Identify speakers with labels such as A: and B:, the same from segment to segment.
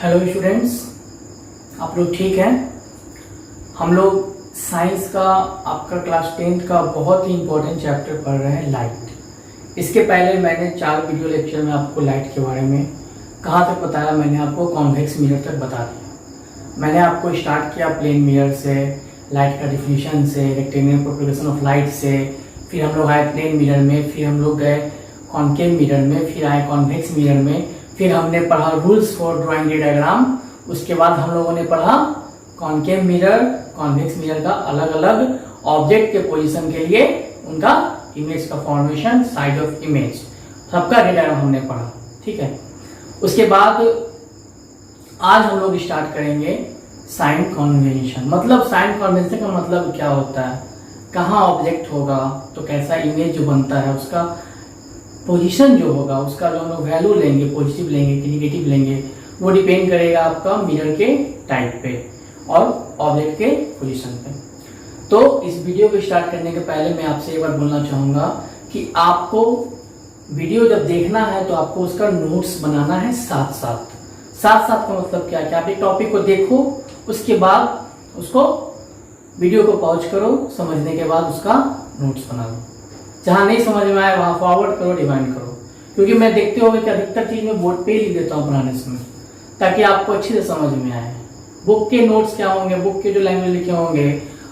A: Hello students, आप लोग ठीक हैं। हम लोग साइंस का आपका क्लास 10th का बहुत ही इम्पोर्टेंट चैप्टर पढ़ रहे हैं, लाइट। इसके पहले मैंने 4 वीडियो लेक्चर में आपको लाइट के बारे में कहाँ तक बताया, मैंने आपको कॉन्वेक्स मिरर तक बता दिया। मैंने आपको स्टार्ट किया प्लेन मिरर से, लाइट का डिफिनीशन से, रेक्टेंगुलर प्रोपगेशन ऑफ लाइट से, फिर हम लोग आए प्लेन मिरर में, फिर हम लोग गए कॉन्केव मिरर में, फिर आए कॉन्वेक्स मिरर में, फिर हमने पढ़ा rules for drawing A diagram. उसके बाद हम लोगों ने पढ़ा कॉन्केव मिरर, कॉन्वेक्स मिरर का अलग अलग ऑब्जेक्ट के पोजीशन के लिए उनका इमेज का फॉर्मेशन, साइज ऑफ इमेज, सबका डायग्राम हमने पढ़ा। ठीक है, उसके बाद आज हम लोग स्टार्ट करेंगे साइन कन्वेंशन। मतलब साइन कन्वेंशन का मतलब क्या होता है, कहाँ ऑब्जेक्ट होगा तो कैसा इमेज जो बनता है, उसका पोजीशन जो होगा, उसका जो हम लोग वैल्यू लेंगे, पॉजिटिव लेंगे कि निगेटिव लेंगे, वो डिपेंड करेगा आपका मिरर के टाइप पे और ऑब्जेक्ट के पोजीशन पे। तो इस वीडियो को स्टार्ट करने के पहले मैं आपसे एक बार बोलना चाहूँगा कि आपको वीडियो जब देखना है तो आपको उसका नोट्स बनाना है साथ साथ का मतलब क्या है, आप एक टॉपिक को देखो, उसके बाद उसको वीडियो को पॉज करो, समझने के बाद उसका नोट्स बना लो। जहां नहीं समझ में आए वहां फॉरवर्ड करो, रिवाइंड करो, क्योंकि मैं देखते हो कि अधिकतर चीज मैं बोर्ड पे ही लिख देता हूँ बनाने समय, ताकि आपको अच्छे से समझ में आए। बुक के नोट्स क्या होंगे, बुक के जो लैंग्वेज लिखे होंगे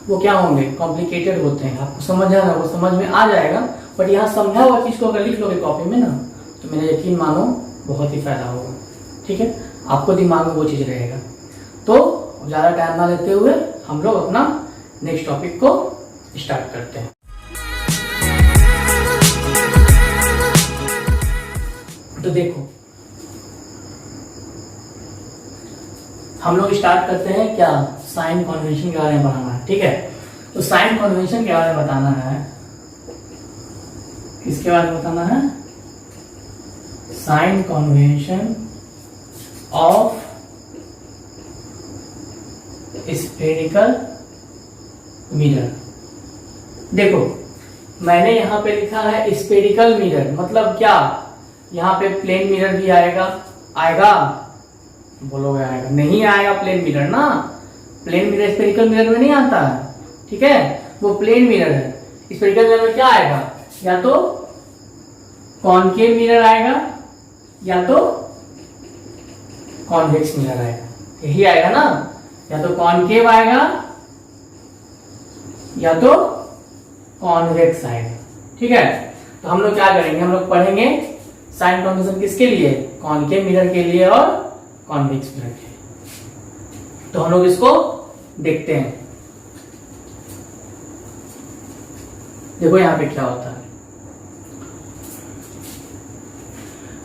A: वो क्या होंगे, कॉम्प्लिकेटेड होते हैं। आपको समझ आना, वो समझ में आ जाएगा, बट यहाँ समझा हुआ चीज को अगर लिख लोगे कॉपी में ना, तो मेरा यकीन मानो बहुत ही फायदा होगा। ठीक है, आपको दिमाग में वो चीज रहेगा। तो ज्यादा टाइम ना लेते हुए हम लोग अपना नेक्स्ट टॉपिक को स्टार्ट करते हैं। तो देखो, हम लोग स्टार्ट करते हैं क्या, साइन कन्वेंशन के बारे में पढ़ाना है। ठीक है, तो साइन कन्वेंशन के बारे में बताना है। किसके बारे में बताना है, sign convention of spherical mirror. देखो, मैंने यहां पे लिखा है स्फेरिकल मिरर, मतलब क्या, यहाँ पे प्लेन मिरर भी आएगा बोलोगे आएगा, नहीं आएगा प्लेन मिरर ना, प्लेन मिरर स्फेरिकल मिरर में नहीं आता है। ठीक है, वो प्लेन मिरर है। स्फेरिकल मिरर में क्या आएगा, या तो कॉनकेव मिरर आएगा या तो कॉन्वेक्स मिरर आएगा, यही आएगा ना, या तो कॉनकेव आएगा या तो कॉन्वेक्स आएगा। ठीक है, तो हम लोग क्या करेंगे, हम लोग पढ़ेंगे साइन कन्वेंशन किसके लिए, कॉनकेव मिरर के लिए और कॉन्वेक्स मिरर के लिए। तो हम लोग इसको देखते हैं। देखो यहां पे क्या होता है,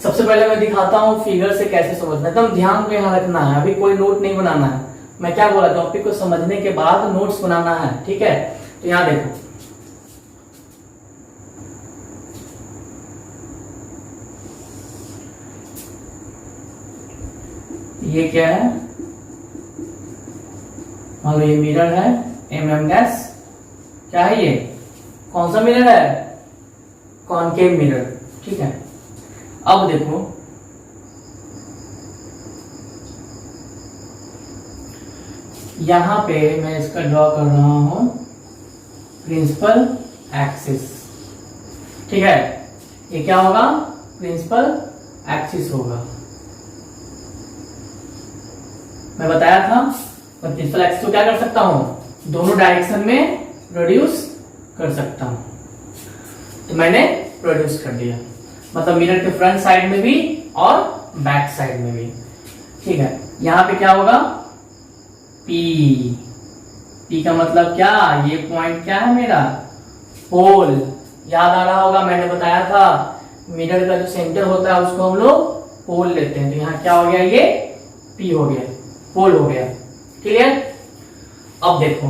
A: सबसे पहले मैं दिखाता हूं फिगर से कैसे समझना है। एकदम ध्यान को यहां रखना है, अभी कोई नोट नहीं बनाना है। मैं क्या बोला, टॉपिक को समझने के बाद नोट्स बनाना है। ठीक है, तो यहां देखो, ये क्या है, मान लो ये मिरर है डैश, क्या है ये, कौन सा मिरर है, कॉनकेव मिरर। ठीक है, अब देखो यहां पे मैं इसका ड्रॉ कर रहा हूं प्रिंसिपल एक्सिस। ठीक है, ये क्या होगा, प्रिंसिपल एक्सिस होगा। मैं बताया था मैं प्रिंसिपल एक्सिस को क्या कर सकता हूं, दोनों डायरेक्शन में प्रोड्यूस कर सकता हूं। तो मैंने प्रोड्यूस कर दिया, मतलब मिरर के फ्रंट साइड में भी और बैक साइड में भी। ठीक है, यहां पे क्या होगा, पी का मतलब क्या, ये पॉइंट क्या है मेरा, पोल। याद आ रहा होगा, मैंने बताया था मिरर का जो सेंटर होता है उसको हम लोग पोल लेते हैं। तो यहाँ क्या हो गया, ये पी हो गया, पोल हो गया। क्लियर, अब देखो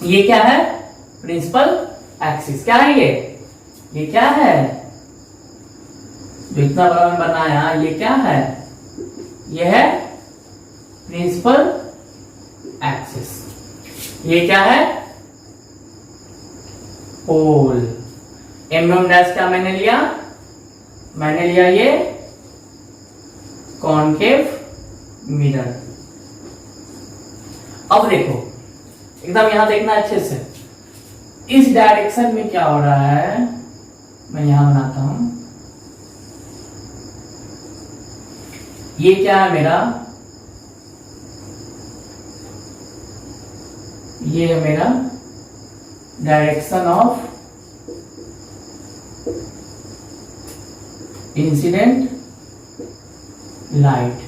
A: ये क्या है, प्रिंसिपल एक्सिस। क्या है ये क्या है, जो इतना बड़ा बनाया, ये क्या है, ये है प्रिंसिपल एक्सिस। ये क्या है, पोल। एम डैश क्या मैंने लिया, मैंने लिया ये कॉनकेव मिरर। अब देखो एकदम यहां देखना अच्छे से, इस डायरेक्शन में क्या हो रहा है, मैं यहां बनाता हूं, ये क्या है मेरा, ये है मेरा डायरेक्शन ऑफ इंसिडेंट लाइट।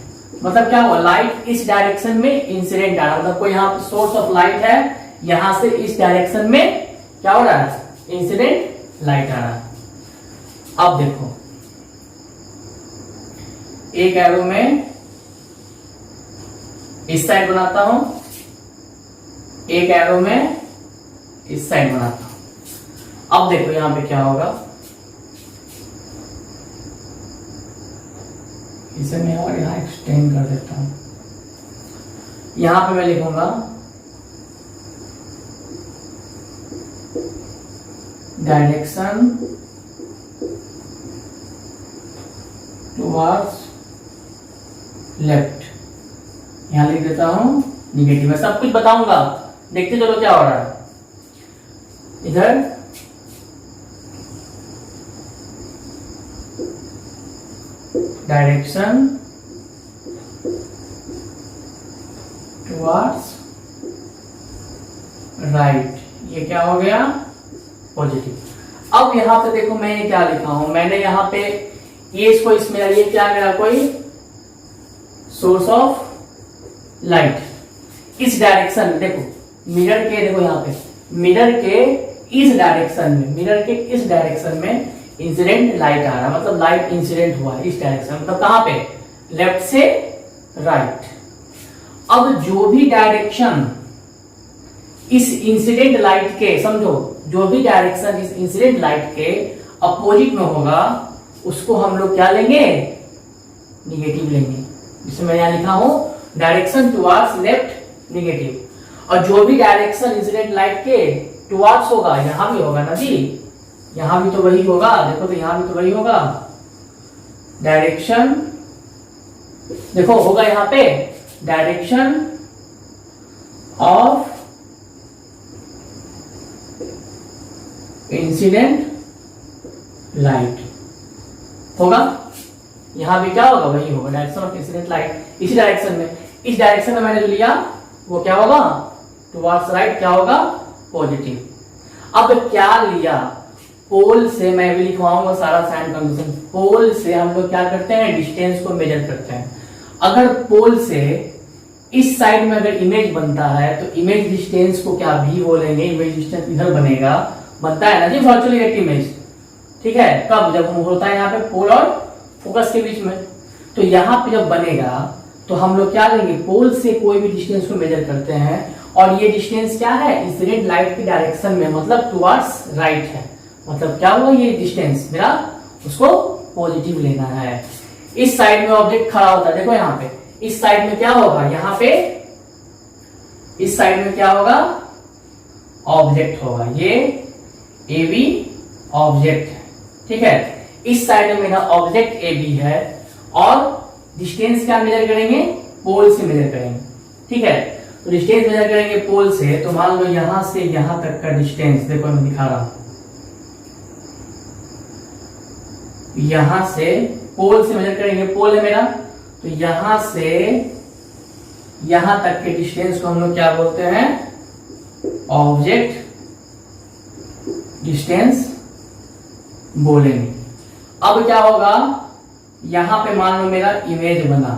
A: मतलब क्या हुआ, लाइट इस डायरेक्शन में इंसिडेंट आ रहा, मतलब कोई यहां सोर्स ऑफ लाइट है, यहां से इस डायरेक्शन में क्या हो रहा है, इंसिडेंट लाइट आ रहा है। अब देखो एक एरो में इस साइड बनाता हूं, एक एरो में इस साइड बनाता हूं। अब देखो यहां पे क्या होगा, इसे मैं और यहां एक्सटेंड कर देता हूं। यहां पे मैं लिखूंगा डायरेक्शन टुवर्ड्स लेफ्ट, यहां लिख देता हूं निगेटिव। मैं सब कुछ बताऊंगा, देखते चलो क्या हो रहा है। इधर डायरेक्शन टुवर्ड्स राइट, ये क्या हो गया, पॉजिटिव। अब यहां पे देखो मैं ये क्या लिखा हूं, मैंने यहां पे ये इसको इसमें, ये क्या मेरा कोई सोर्स ऑफ लाइट, इस डायरेक्शन में देखो, मिरर के देखो यहां पे, मिरर के इस डायरेक्शन में, मिरर के इस डायरेक्शन में इंसिडेंट लाइट आ रहा है, मतलब लाइट इंसिडेंट हुआ है इस डायरेक्शन, मतलब कहां पे, लेफ्ट से राइट। अब जो भी डायरेक्शन इस इंसिडेंट लाइट के, समझो जो भी डायरेक्शन इस इंसिडेंट लाइट के अपोजिट में होगा, उसको हम लोग क्या लेंगे, निगेटिव लेंगे। जिसमें मैं यहां लिखा हूं डायरेक्शन टुवर्ड्स लेफ्ट निगेटिव, और जो भी डायरेक्शन इंसिडेंट लाइट के टुवर्ड्स होगा, यहां भी होगा ना जी, यहां भी तो वही होगा, देखो तो यहां भी तो वही होगा, डायरेक्शन देखो होगा यहां पे डायरेक्शन ऑफ इंसिडेंट लाइट होगा, यहां भी क्या होगा, वही होगा डायरेक्शन ऑफ इंसिडेंट लाइट, इसी डायरेक्शन में। इस डायरेक्शन में मैंने जो लिया वो क्या होगा, टुवर्ड्स राइट, क्या होगा, पॉजिटिव। अब क्या लिया, पोल से, मैं भी लिखवाऊंगा सारा साइन कंडीशन, पोल से हम लोग क्या करते हैं, डिस्टेंस को मेजर करते हैं। अगर पोल से इस साइड में अगर इमेज बनता है तो इमेज डिस्टेंस को क्या भी बोलेंगे, इमेज डिस्टेंस इधर बनेगा, बनता है ना जी वर्चुअल इमेज, ठीक है, कब, जब हम होता है यहाँ पे पोल और फोकस के बीच में। तो यहाँ पे जब बनेगा तो हम लोग क्या लेंगे, पोल से कोई भी डिस्टेंस को मेजर करते हैं, और ये डिस्टेंस क्या है, इंसिडेंट लाइट की डायरेक्शन में, मतलब टुवर्ड्स राइट है, मतलब क्या हुआ, ये डिस्टेंस मेरा उसको पॉजिटिव लेना है। इस साइड में ऑब्जेक्ट खड़ा होता है, देखो यहाँ पे, इस साइड में क्या होगा, यहाँ पे इस साइड में क्या होगा, ऑब्जेक्ट होगा, ये ए बी ऑब्जेक्ट है, ठीक है। इस साइड में मेरा ऑब्जेक्ट ए बी है, और डिस्टेंस क्या मेजर करेंगे, पोल से मेजर करेंगे, ठीक है। तो डिस्टेंस मेजर करेंगे पोल से, तो मान लो यहां से यहां तक का डिस्टेंस, देखो मैं दिखा रहा हूं, यहां से पोल से मेजर करेंगे, पोल है मेरा, तो यहां से यहां तक के डिस्टेंस को हम लोग क्या बोलते हैं, ऑब्जेक्ट डिस्टेंस बोलेंगे। अब क्या होगा, यहां पे मान लो मेरा इमेज बना,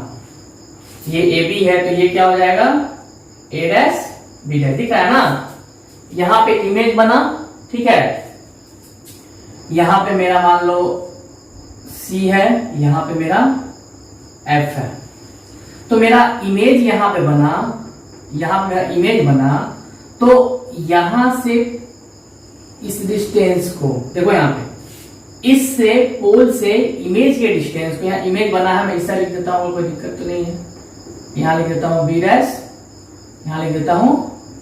A: ये ए बी है, तो ये क्या हो जाएगा, ए डैश बी डैश, दिख रहा है ना, यहां पे इमेज बना, ठीक है। यहां पे मेरा मान लो सी है, यहां पे मेरा एफ है, तो मेरा इमेज यहां पे बना, यहां पे मेरा इमेज बना, तो यहां से इस डिस्टेंस को देखो, यहां पे इससे पोल से इमेज के डिस्टेंस को, यहां इमेज बना है, मैं इस साइड लिख देता हूं, कोई दिक्कत तो नहीं है, यहां लिख देता हूं बी डैश, यहां लिख देता हूं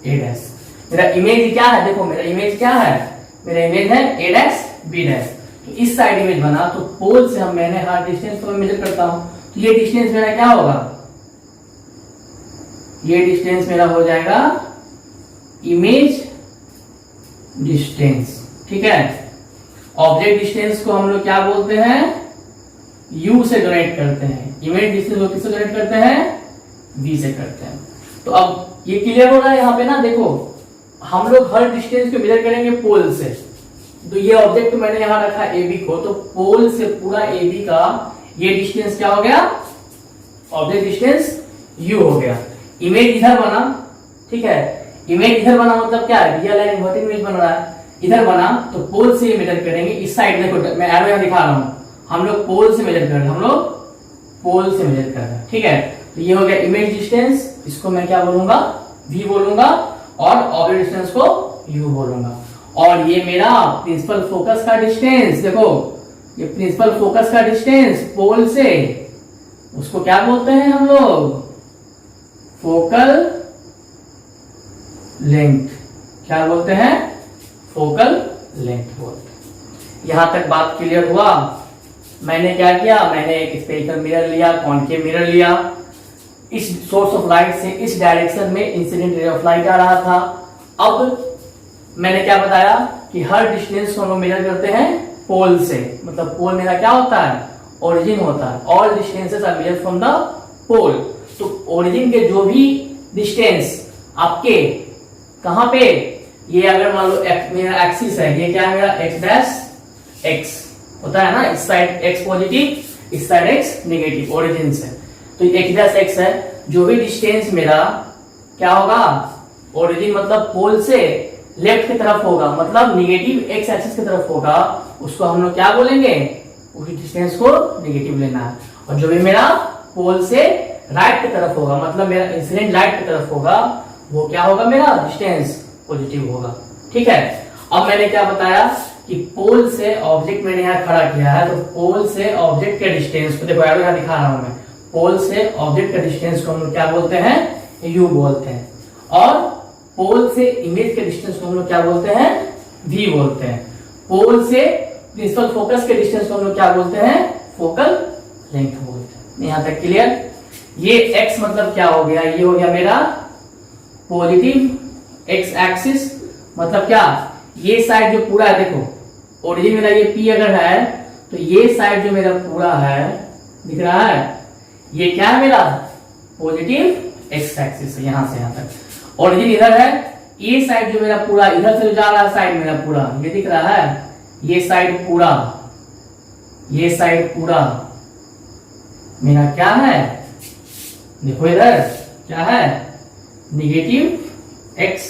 A: ए डैश। मेरा इमेज क्या है, देखो मेरा इमेज क्या है, मेरा इमेज है ए डैश बी डैश। तो इस साइड इमेज बना, तो पोल से हम, मैंने हर डिस्टेंस को मेजर करता हूं, तो ये डिस्टेंस मेरा क्या होगा, ये डिस्टेंस मेरा हो जाएगा इमेज डिस्टेंस। ठीक है, ऑब्जेक्ट डिस्टेंस को हम लोग क्या बोलते हैं, u से डोनेट करते हैं। इमेज डिस्टेंस को किससे डोनेट करते हैं, v से करते हैं। तो अब ये क्लियर हो रहा है यहाँ पे ना, देखो हम लोग हर डिस्टेंस को मेजर करेंगे पोल से। तो ये ऑब्जेक्ट तो मैंने यहाँ रखा AB को, तो पोल से पूरा AB का ये डिस्टेंस क्या हो गया, ऑब्जेक्ट डिस्टेंस u हो गया। इमेज इधर बना, ठीक है, इमेज इधर बना मतलब क्या है, रियल एंड इन्वर्टेड इमेज बन रहा है, इधर बना तो पोल से मेजर करेंगे। इस साइड देखो मैं एरो यहां दिखा रहा हूं, हम लोग पोल से मेजर कर रहे हैं, हम लोग पोल से मेजर कर रहे हैं। ठीक है, तो ये हो गया इमेज डिस्टेंस, इसको मैं क्या बोलूंगा, v बोलूंगा, और ऑब्जेक्ट डिस्टेंस को u बोलूंगा। और ये मेरा प्रिंसिपल फोकस का डिस्टेंस, देखो ये प्रिंसिपल फोकस का डिस्टेंस पोल से, उसको क्या बोलते हैं हम लोग, फोकल लेंथ। क्या बोलते हैं, फोकल लेंथ बोलते हैं। यहां तक बात क्लियर हुआ। मैंने क्या किया, मैंने एक स्फेरिकल मिरर लिया, कॉन्केव मिरर लिया, इस सोर्स ऑफ लाइट से इस डायरेक्शन में इंसिडेंट रे ऑफ लाइट आ रहा था। अब मैंने क्या बताया कि हर डिस्टेंस को हम लोग मेजर करते हैं पोल से, मतलब पोल मेरा क्या होता है, ओरिजिन होता है। All distances are measured from the pole. तो ओरिजिन के जो भी डिस्टेंस आपके कहां पे, ये अगर मान लो मेरा एक्सिस है, ये क्या है मेरा x डैश x होता है ना, इस साइड x पॉजिटिव, इस साइड x नेगेटिव ओरिजिन से, तो x डैश x है। जो भी डिस्टेंस मेरा क्या होगा, ओरिजिन मतलब पोल से लेफ्ट की तरफ होगा, मतलब निगेटिव x एक्सिस की तरफ होगा, उसको हम लोग क्या बोलेंगे, उस डिस्टेंस को नेगेटिव लेना है। और जो भी मेरा पोल से राइट की तरफ होगा, मतलब मेरा इंसिडेंट लाइट की तरफ होगा, वो क्या होगा, मेरा डिस्टेंस पॉजिटिव होगा। ठीक है, अब मैंने क्या बताया कि पोल से ऑब्जेक्ट मैंने यहाँ खड़ा किया है, तो पोल से ऑब्जेक्ट के डिस्टेंस को देखो एरो यहाँ दिखा रहा हूं मैं, पोल से ऑब्जेक्ट के डिस्टेंस को हम लोग क्या बोलते हैं, u बोलते हैं। और पोल से इमेज के डिस्टेंस को हम लोग क्या बोलते हैं, v बोलते हैं। पोल से प्रिंसिपल फोकस के डिस्टेंस को हम लोग क्या बोलते हैं, फोकल लेंथ बोलते हैं। यहां तक क्लियर। ये x मतलब क्या हो गया, ये हो गया मेरा पॉजिटिव x एक्सिस, मतलब क्या, ये साइड जो पूरा है, देखो ओरिजिन मेरा ये P अगर है, तो ये साइड जो मेरा पूरा है दिख रहा है, ये क्या है मेरा पॉजिटिव x एक्सिस, यहां से यहां तक। ओरिजिन इधर है, ये साइड जो मेरा पूरा इधर से जा रहा है, साइड मेरा पूरा ये दिख रहा है, ये साइड पूरा, ये साइड पूरा मेरा क्या है, देखो इधर क्या है, निगेटिव x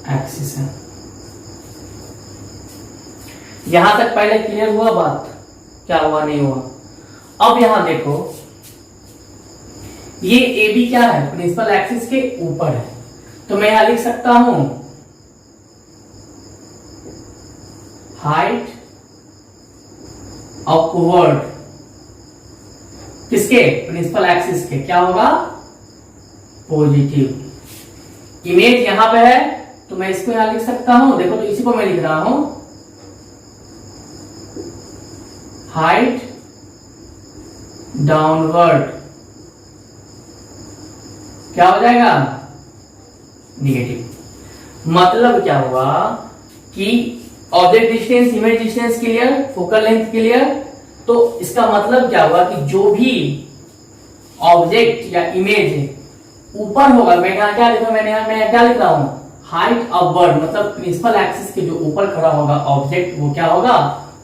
A: एक्सिस है। यहां तक पहले क्लियर हुआ बात, क्या हुआ नहीं हुआ। अब यहां देखो ये AB क्या है, प्रिंसिपल एक्सिस के ऊपर है, तो मैं यहां लिख सकता हूं हाइट अपवर्ड, किसके, प्रिंसिपल एक्सिस के, क्या होगा, पॉजिटिव। इमेज यहां पे है, तो मैं इसको यहां लिख सकता हूं, देखो तो इसी को मैं लिख रहा हूं हाइट डाउनवर्ड, क्या हो जाएगा, नेगेटिव। मतलब क्या हुआ कि object distance, image distance clear, focal length clear. तो इसका मतलब क्या हुआ कि जो भी ऑब्जेक्ट या इमेज ऊपर होगा, मैं यहाँ क्या लिखा, मैं क्या लिख रहा हूं, हाइट अपवर्ड, मतलब प्रिंसिपल एक्सिस के जो ऊपर खड़ा होगा ऑब्जेक्ट, वो क्या होगा,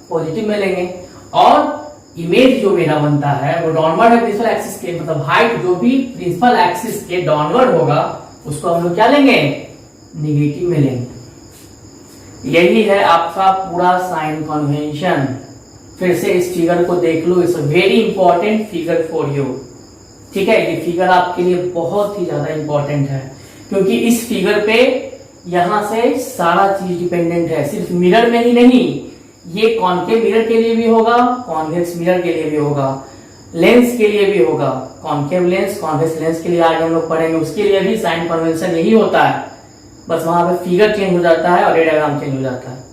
A: पॉजिटिव में लेंगे। और इमेज जो मेरा बनता है वो डाउनवर्ड है प्रिंसिपल एक्सिस के, मतलब हाइट जो भी प्रिंसिपल एक्सिस के डाउनवर्ड होगा, उसको हम लोग क्या लेंगे, निगेटिव में लेंगे। यही है आपका पूरा साइन कन्वेंशन। फिर से इस फिगर को देख लो, it's a very important figure for you. ठीक है, ये फिगर आपके लिए बहुत ही ज्यादा इंपॉर्टेंट है, क्योंकि इस फिगर पे यहां से सारा चीज डिपेंडेंट है, सिर्फ मिरर में ही नहीं, ये कॉन्केव मिरर के लिए भी होगा, कॉन्वेक्स मिरर के लिए भी होगा, लेंस के लिए भी होगा, कॉन्केव लेंस, कॉन्वेक्स लेंस के लिए आगे हम लोग पढ़ेंगे, उसके लिए भी साइन कन्वेंशन यही होता है। बस वहां पे फिगर चेंज हो जाता है और रे डायग्राम चेंज हो जाता है,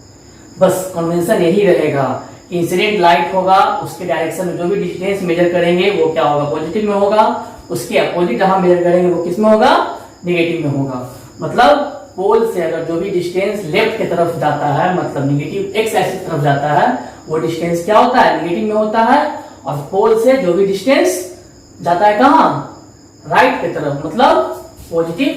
A: बस कन्वेंशन यही रहेगा इंसिडेंट लाइट होगा उसके डायरेक्शन में जो भी डिस्टेंस मेजर करेंगे वो क्या होगा, पॉजिटिव में होगा। उसके अपोजिट हम मेजर करेंगे वो किस में होगा, नेगेटिव में होगा। मतलब पोल से अगर जो भी डिस्टेंस लेफ्ट की तरफ जाता है, मतलब नेगेटिव एक्स एक्सिस तरफ जाता है, वो डिस्टेंस क्या होता है, नेगेटिव में होता है। और पोल से जो भी डिस्टेंस जाता है कहां, राइट की तरफ, मतलब पॉजिटिव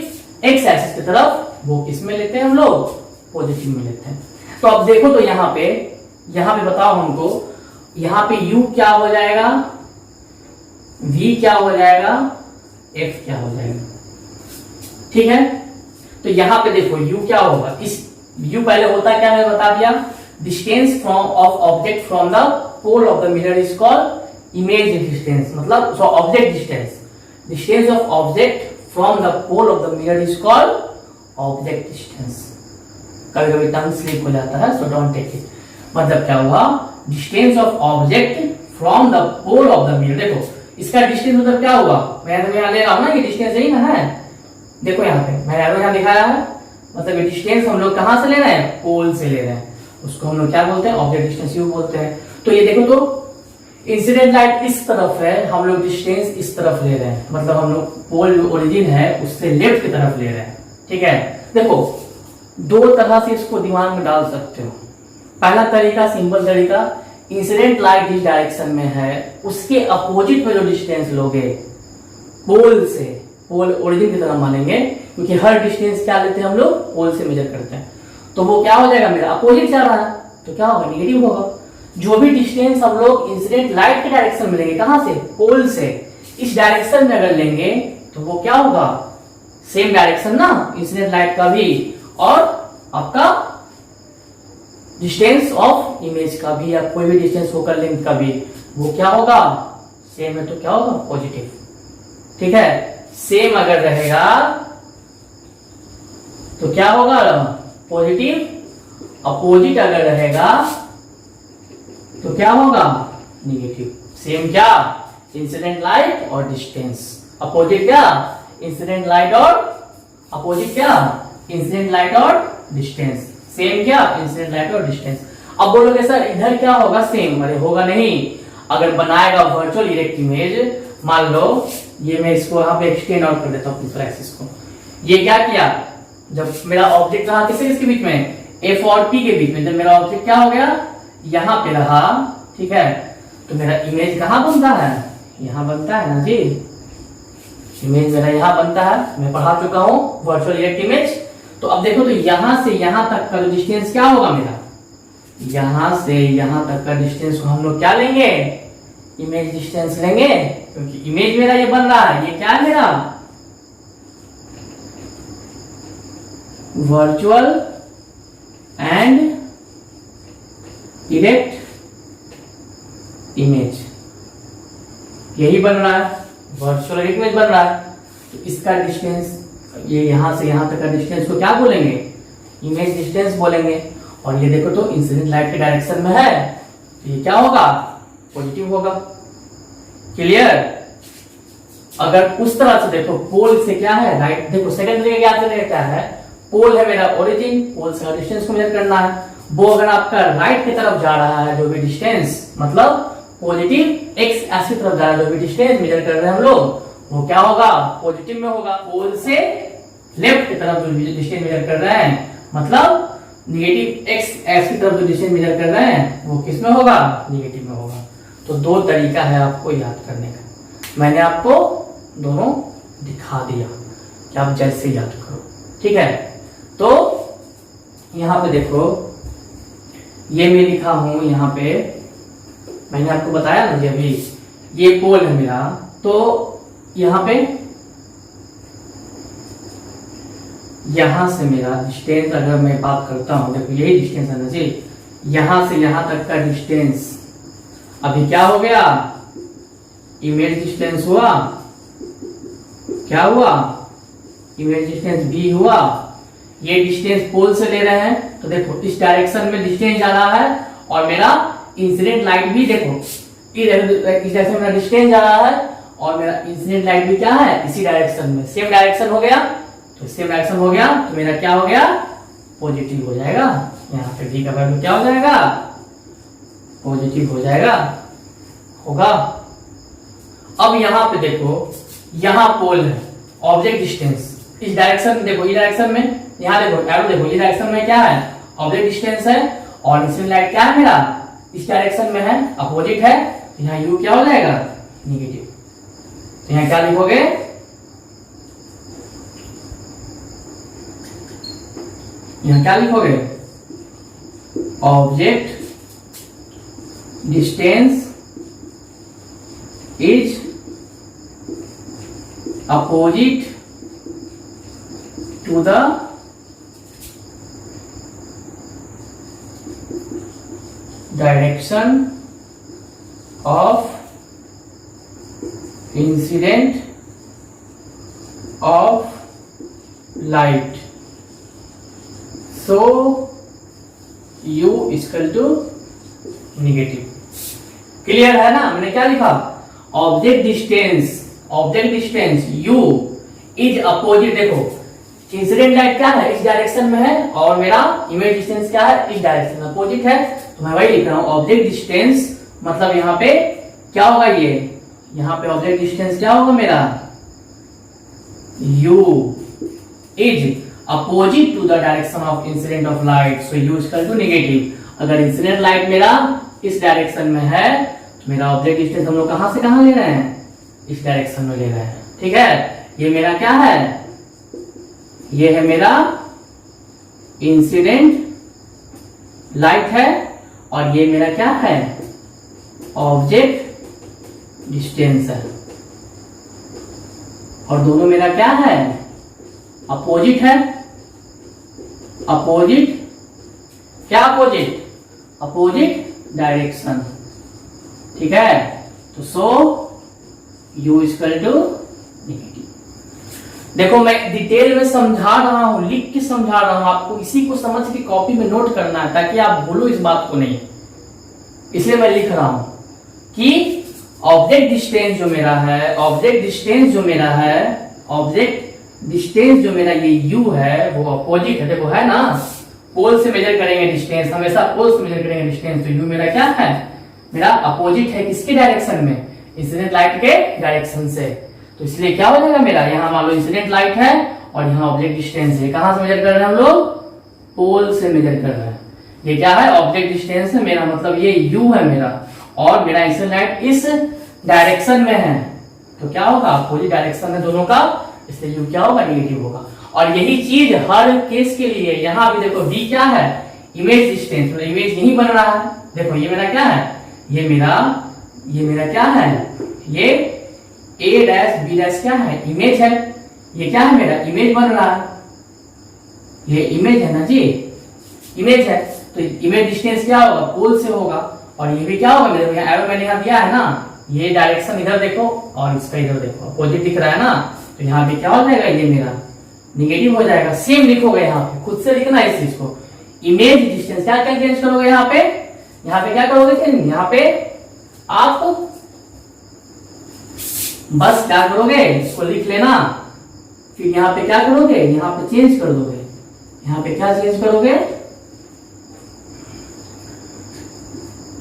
A: एक्स एक्सिस की तरफ, वो किस में लेते हैं हम लोग, पॉजिटिव में लेते हैं। तो अब देखो तो यहाँ पे बताओ हमको, यहाँ पे u क्या हो जाएगा, v क्या हो जाएगा, f क्या हो जाएगा। ठीक है, तो यहाँ पे देखो u क्या होगा, इस u पहले होता क्या मैंने बता दिया, distance from of object from the pole of the mirror is called image distance, मतलब object distance of object from the pole of the mirror is called object distance. कभी कभी टंग स्लिप हो जाता है, सो डोंट टेक इट। मतलब क्या हुआ, distance of object from the pole of the mirror. देखो इसका डिस्टेंस मतलब क्या हुआ, मैं तो यहाँ ले रहा हूं ना, ये डिस्टेंस यही ना है। देखो यहाँ पे मैंने यहाँ दिखाया है, मतलब ये डिस्टेंस हम लोग कहां से ले रहे हैं, पोल से ले रहे हैं, उसको हम लोग क्या बोलते हैं, ऑब्जेक्ट डिस्टेंस यू बोलते हैं। तो ये देखो तो इंसिडेंट लाइट इस तरफ है, हम लोग डिस्टेंस इस तरफ ले रहे हैं, मतलब हम लोग पोल ओरिजिन है उससे लेफ्ट की तरफ ले रहे हैं। ठीक है, देखो दो तरह से इसको दिमाग में डाल सकते हो। पहला तरीका, सिंपल तरीका, इंसिडेंट लाइट जिस डायरेक्शन में है उसके अपोजिट में जो डिस्टेंस लोगे पोल से, पोल ओरिजिन की तरह मानेंगे, क्योंकि हर डिस्टेंस क्या लेते हैं हम लोग, पोल से मेजर करते हैं। तो वो क्या हो जाएगा, मेरा अपोजिट जा रहा है तो क्या होगा, नेगेटिव होगा। जो भी डिस्टेंस हम लोग इंसिडेंट लाइट के डायरेक्शन में लेंगे, कहां से, पोल से, इस डायरेक्शन में अगर लेंगे तो वो क्या होगा, सेम डायरेक्शन ना इंसिडेंट लाइट का भी, और आपका डिस्टेंस ऑफ इमेज का भी, या कोई भी डिस्टेंस फोकल लेंथ का भी, वो क्या होगा, सेम है तो क्या होगा, पॉजिटिव। ठीक है, सेम अगर रहेगा तो क्या होगा, पॉजिटिव। अपोजिट अगर रहेगा तो क्या होगा, नेगेटिव। सेम क्या, इंसिडेंट लाइट और डिस्टेंस, अपोजिट क्या, इंसिडेंट लाइट और अपोजिट क्या, इंसिडेंट लाइट और डिस्टेंस, सेम क्या, इंसिडेंट लाइट और डिस्टेंस। अब बोलोगे सर इधर क्या होगा, सेम, अरे होगा नहीं। अगर बनाएगा वर्चुअल इरेक्ट इमेज, मान लो ये मैं इसको यहाँ पे एक्सटेंड आउट कर देता हूँ दूसरा एक्सिस को। ये क्या किया, जब मेरा ऑब्जेक्ट रहा किसके बीच में, एफ और पी के बीच में, जब मेरा ऑब्जेक्ट क्या हो गया, यहाँ पे रहा, ठीक है, तो मेरा इमेज कहाँ बनता है, यहाँ बनता है ना जी, इमेज मेरा यहाँ बनता है। मैं पढ़ा चुका हूँ वर्चुअल इरेक्ट इमेज। तो अब देखो तो यहां से यहां तक का डिस्टेंस क्या होगा मेरा, यहां से यहां तक का डिस्टेंस को हम लोग क्या लेंगे, इमेज डिस्टेंस लेंगे, क्योंकि इमेज मेरा ये बन रहा है, ये क्या है मेरा, वर्चुअल एंड इरेक्ट इमेज, यही बन रहा है, वर्चुअल इरेक्ट इमेज बन रहा है। तो इसका डिस्टेंस, ये यहां से यहां तक का डिस्टेंस को क्या बोलेंगे, इमेज डिस्टेंस बोलेंगे। और ये देखो तो इंसिडेंट लाइट के डायरेक्शन में है, तो ये क्या होगा, पॉजिटिव होगा। क्लियर। अगर उस तरह से देखो, पोल से क्या है, राइट, देखो सेकंड तरीका क्या है, पोल है मेरा ओरिजिन, पोल से डिस्टेंस को मेजर करना है। वो अगर आपका राइट की तरफ जा रहा है जो भी डिस्टेंस, मतलब पॉजिटिव एक्स एक्सिस की तरफ जा रहा है जो भी डिस्टेंस मेजर कर रहे हैं हम लोग, वो क्या होगा, पॉजिटिव में होगा। पोल से लेफ्ट की तरफ जो डिस्टेंस मेजर कर रहे हैं, मतलब नेगेटिव एक्स एक्सिस की तरफ जो डिस्टेंस मेजर कर रहे हैं, वो किस में होगा, नेगेटिव में होगा। तो दो तरीका है आपको याद करने का, मैंने आपको दोनों दिखा दिया कि आप जैसे याद करो। ठीक है, तो यहां पे देखो, ये मैं लिखा हूं यहाँ पे, मैंने आपको बताया ना जी अभी, ये पोल है मेरा, तो यहां पे यहां से मेरा डिस्टेंस अगर मैं बात करता हूं, देखो यही डिस्टेंस है ना जी, यहां से यहां तक का डिस्टेंस अभी क्या हो गया, इमेज डिस्टेंस हुआ, क्या हुआ, इमेज डिस्टेंस बी हुआ। ये डिस्टेंस पोल से ले रहे हैं, तो देखो इस डायरेक्शन में डिस्टेंस जा रहा है, और मेरा इंसिडेंट लाइट भी देखो इस डायरेक्शन में मेरा डिस्टेंस जा रहा है, और मेरा इंसिडेंट लाइट भी क्या है, इसी डायरेक्शन में, सेम डायरेक्शन हो गया। तो सेम डायरेक्शन हो गया तो मेरा क्या हो गया, पॉजिटिव हो जाएगा। यहाँ पे डी का वैल्यू क्या हो जाएगा, पॉजिटिव हो जाएगा, होगा। अब यहां पे देखो, यहां पोल है, ऑब्जेक्ट डिस्टेंस इस डायरेक्शन में देखो, इस डायरेक्शन में, यहां देखो एरो देखो, इस डायरेक्शन में क्या है, ऑब्जेक्ट डिस्टेंस है, और इंसिडेंट लाइट क्या है मेरा, इस डायरेक्शन में है, अपोजिट है, यहाँ यू क्या हो जाएगा, नेगेटिव। तो यहाँ क्या लिखोगे, यहाँ क्या लिखोगे, object distance is opposite to the direction of incident of light, so u equal to negative. Clear है ना, मैंने क्या लिखा, object distance u is opposite, देखो इंसिडेंट लाइट क्या है, इस डायरेक्शन में है, और मेरा इमेज डिस्टेंस क्या है, इस डायरेक्शन में, अपोजिट है, तो मैं वही लिख रहा हूं, ऑब्जेक्ट डिस्टेंस मतलब यहाँ पे क्या होगा, ये यहाँ पे ऑब्जेक्ट डिस्टेंस क्या होगा मेरा, u is opposite to the direction of incident of light, so u equal to negative. अगर इंसिडेंट लाइट मेरा इस डायरेक्शन में है तो मेरा ऑब्जेक्ट डिस्टेंस हम लोग कहां से कहां ले रहे हैं, इस डायरेक्शन में ले रहे हैं, ठीक है। ये मेरा क्या है, ये है मेरा इंसिडेंट लाइट है, और ये मेरा क्या है, ऑब्जेक्ट डिस्टेंस है, और दोनों मेरा क्या है, अपोजिट है, अपोजिट क्या, अपोजिट डायरेक्शन, ठीक है। तो सो u इक्वल टू नेगेटिव। देखो मैं डिटेल में समझा रहा हूं, लिख के समझा रहा हूं आपको, इसी को समझ के कॉपी में नोट करना है ताकि आप भूलो इस बात को नहीं, इसलिए मैं लिख रहा हूं कि ऑब्जेक्ट डिस्टेंस जो मेरा है, ऑब्जेक्ट डिस्टेंस जो मेरा ये u है वो अपोजिट है, देखो है ना, पोल से मेजर करेंगे डिस्टेंस, हमेशा पोल से मेजर करेंगे डिस्टेंस, तो u मेरा क्या है, मेरा अपोजिट है, किसके डायरेक्शन में, इंसिडेंट लाइट के डायरेक्शन से। तो इसलिए क्या हो जाएगा मेरा, यहाँ मान लो इंसिडेंट लाइट है और यहाँ ऑब्जेक्ट डिस्टेंस है, कहां से मेजर कर रहे हैं हम लोग, पोल से मेजर कर रहे हैं। ये क्या है, ऑब्जेक्ट डिस्टेंस है मेरा, मतलब ये u है मेरा, और मेरा इंसिडेंट लाइट इस डायरेक्शन में है, तो क्या होगा, अपोजिट डायरेक्शन है दोनों का, इसलिए u क्या होगा, नेगेटिव होगा। और यही चीज हर केस के लिए, यहाँ भी देखो v क्या है, इमेज डिस्टेंस, मतलब इमेज यही बन रहा है, देखो ये मेरा क्या है, ये मेरा क्या है, ये a डैश b डैश क्या है, इमेज है, ये क्या है मेरा, इमेज बन रहा है, ये इमेज है ना जी, इमेज है, तो इमेज डिस्टेंस क्या होगा, पोल से होगा, और ये भी क्या होगा मेरे, यहाँ एरो मैंने यहाँ दिया है ना, ये डायरेक्शन इधर देखो और इसका इधर देखो, अपोजिट दिख रहा है ना, तो यहाँ पे क्या हो जाएगा, ये मेरा नेगेटिव हो जाएगा। सेम लिखोगे यहाँ पे, खुद से लिखना इस चीज को, इमेज डिस्टेंस क्या क्या चेंज करोगे, यहाँ पे क्या करोगे, यहाँ पे आप बस क्या करोगे, इसको लिख लेना, फिर यहाँ पे क्या करोगे, यहाँ पे चेंज कर दोगे, यहाँ पे क्या चेंज करोगे,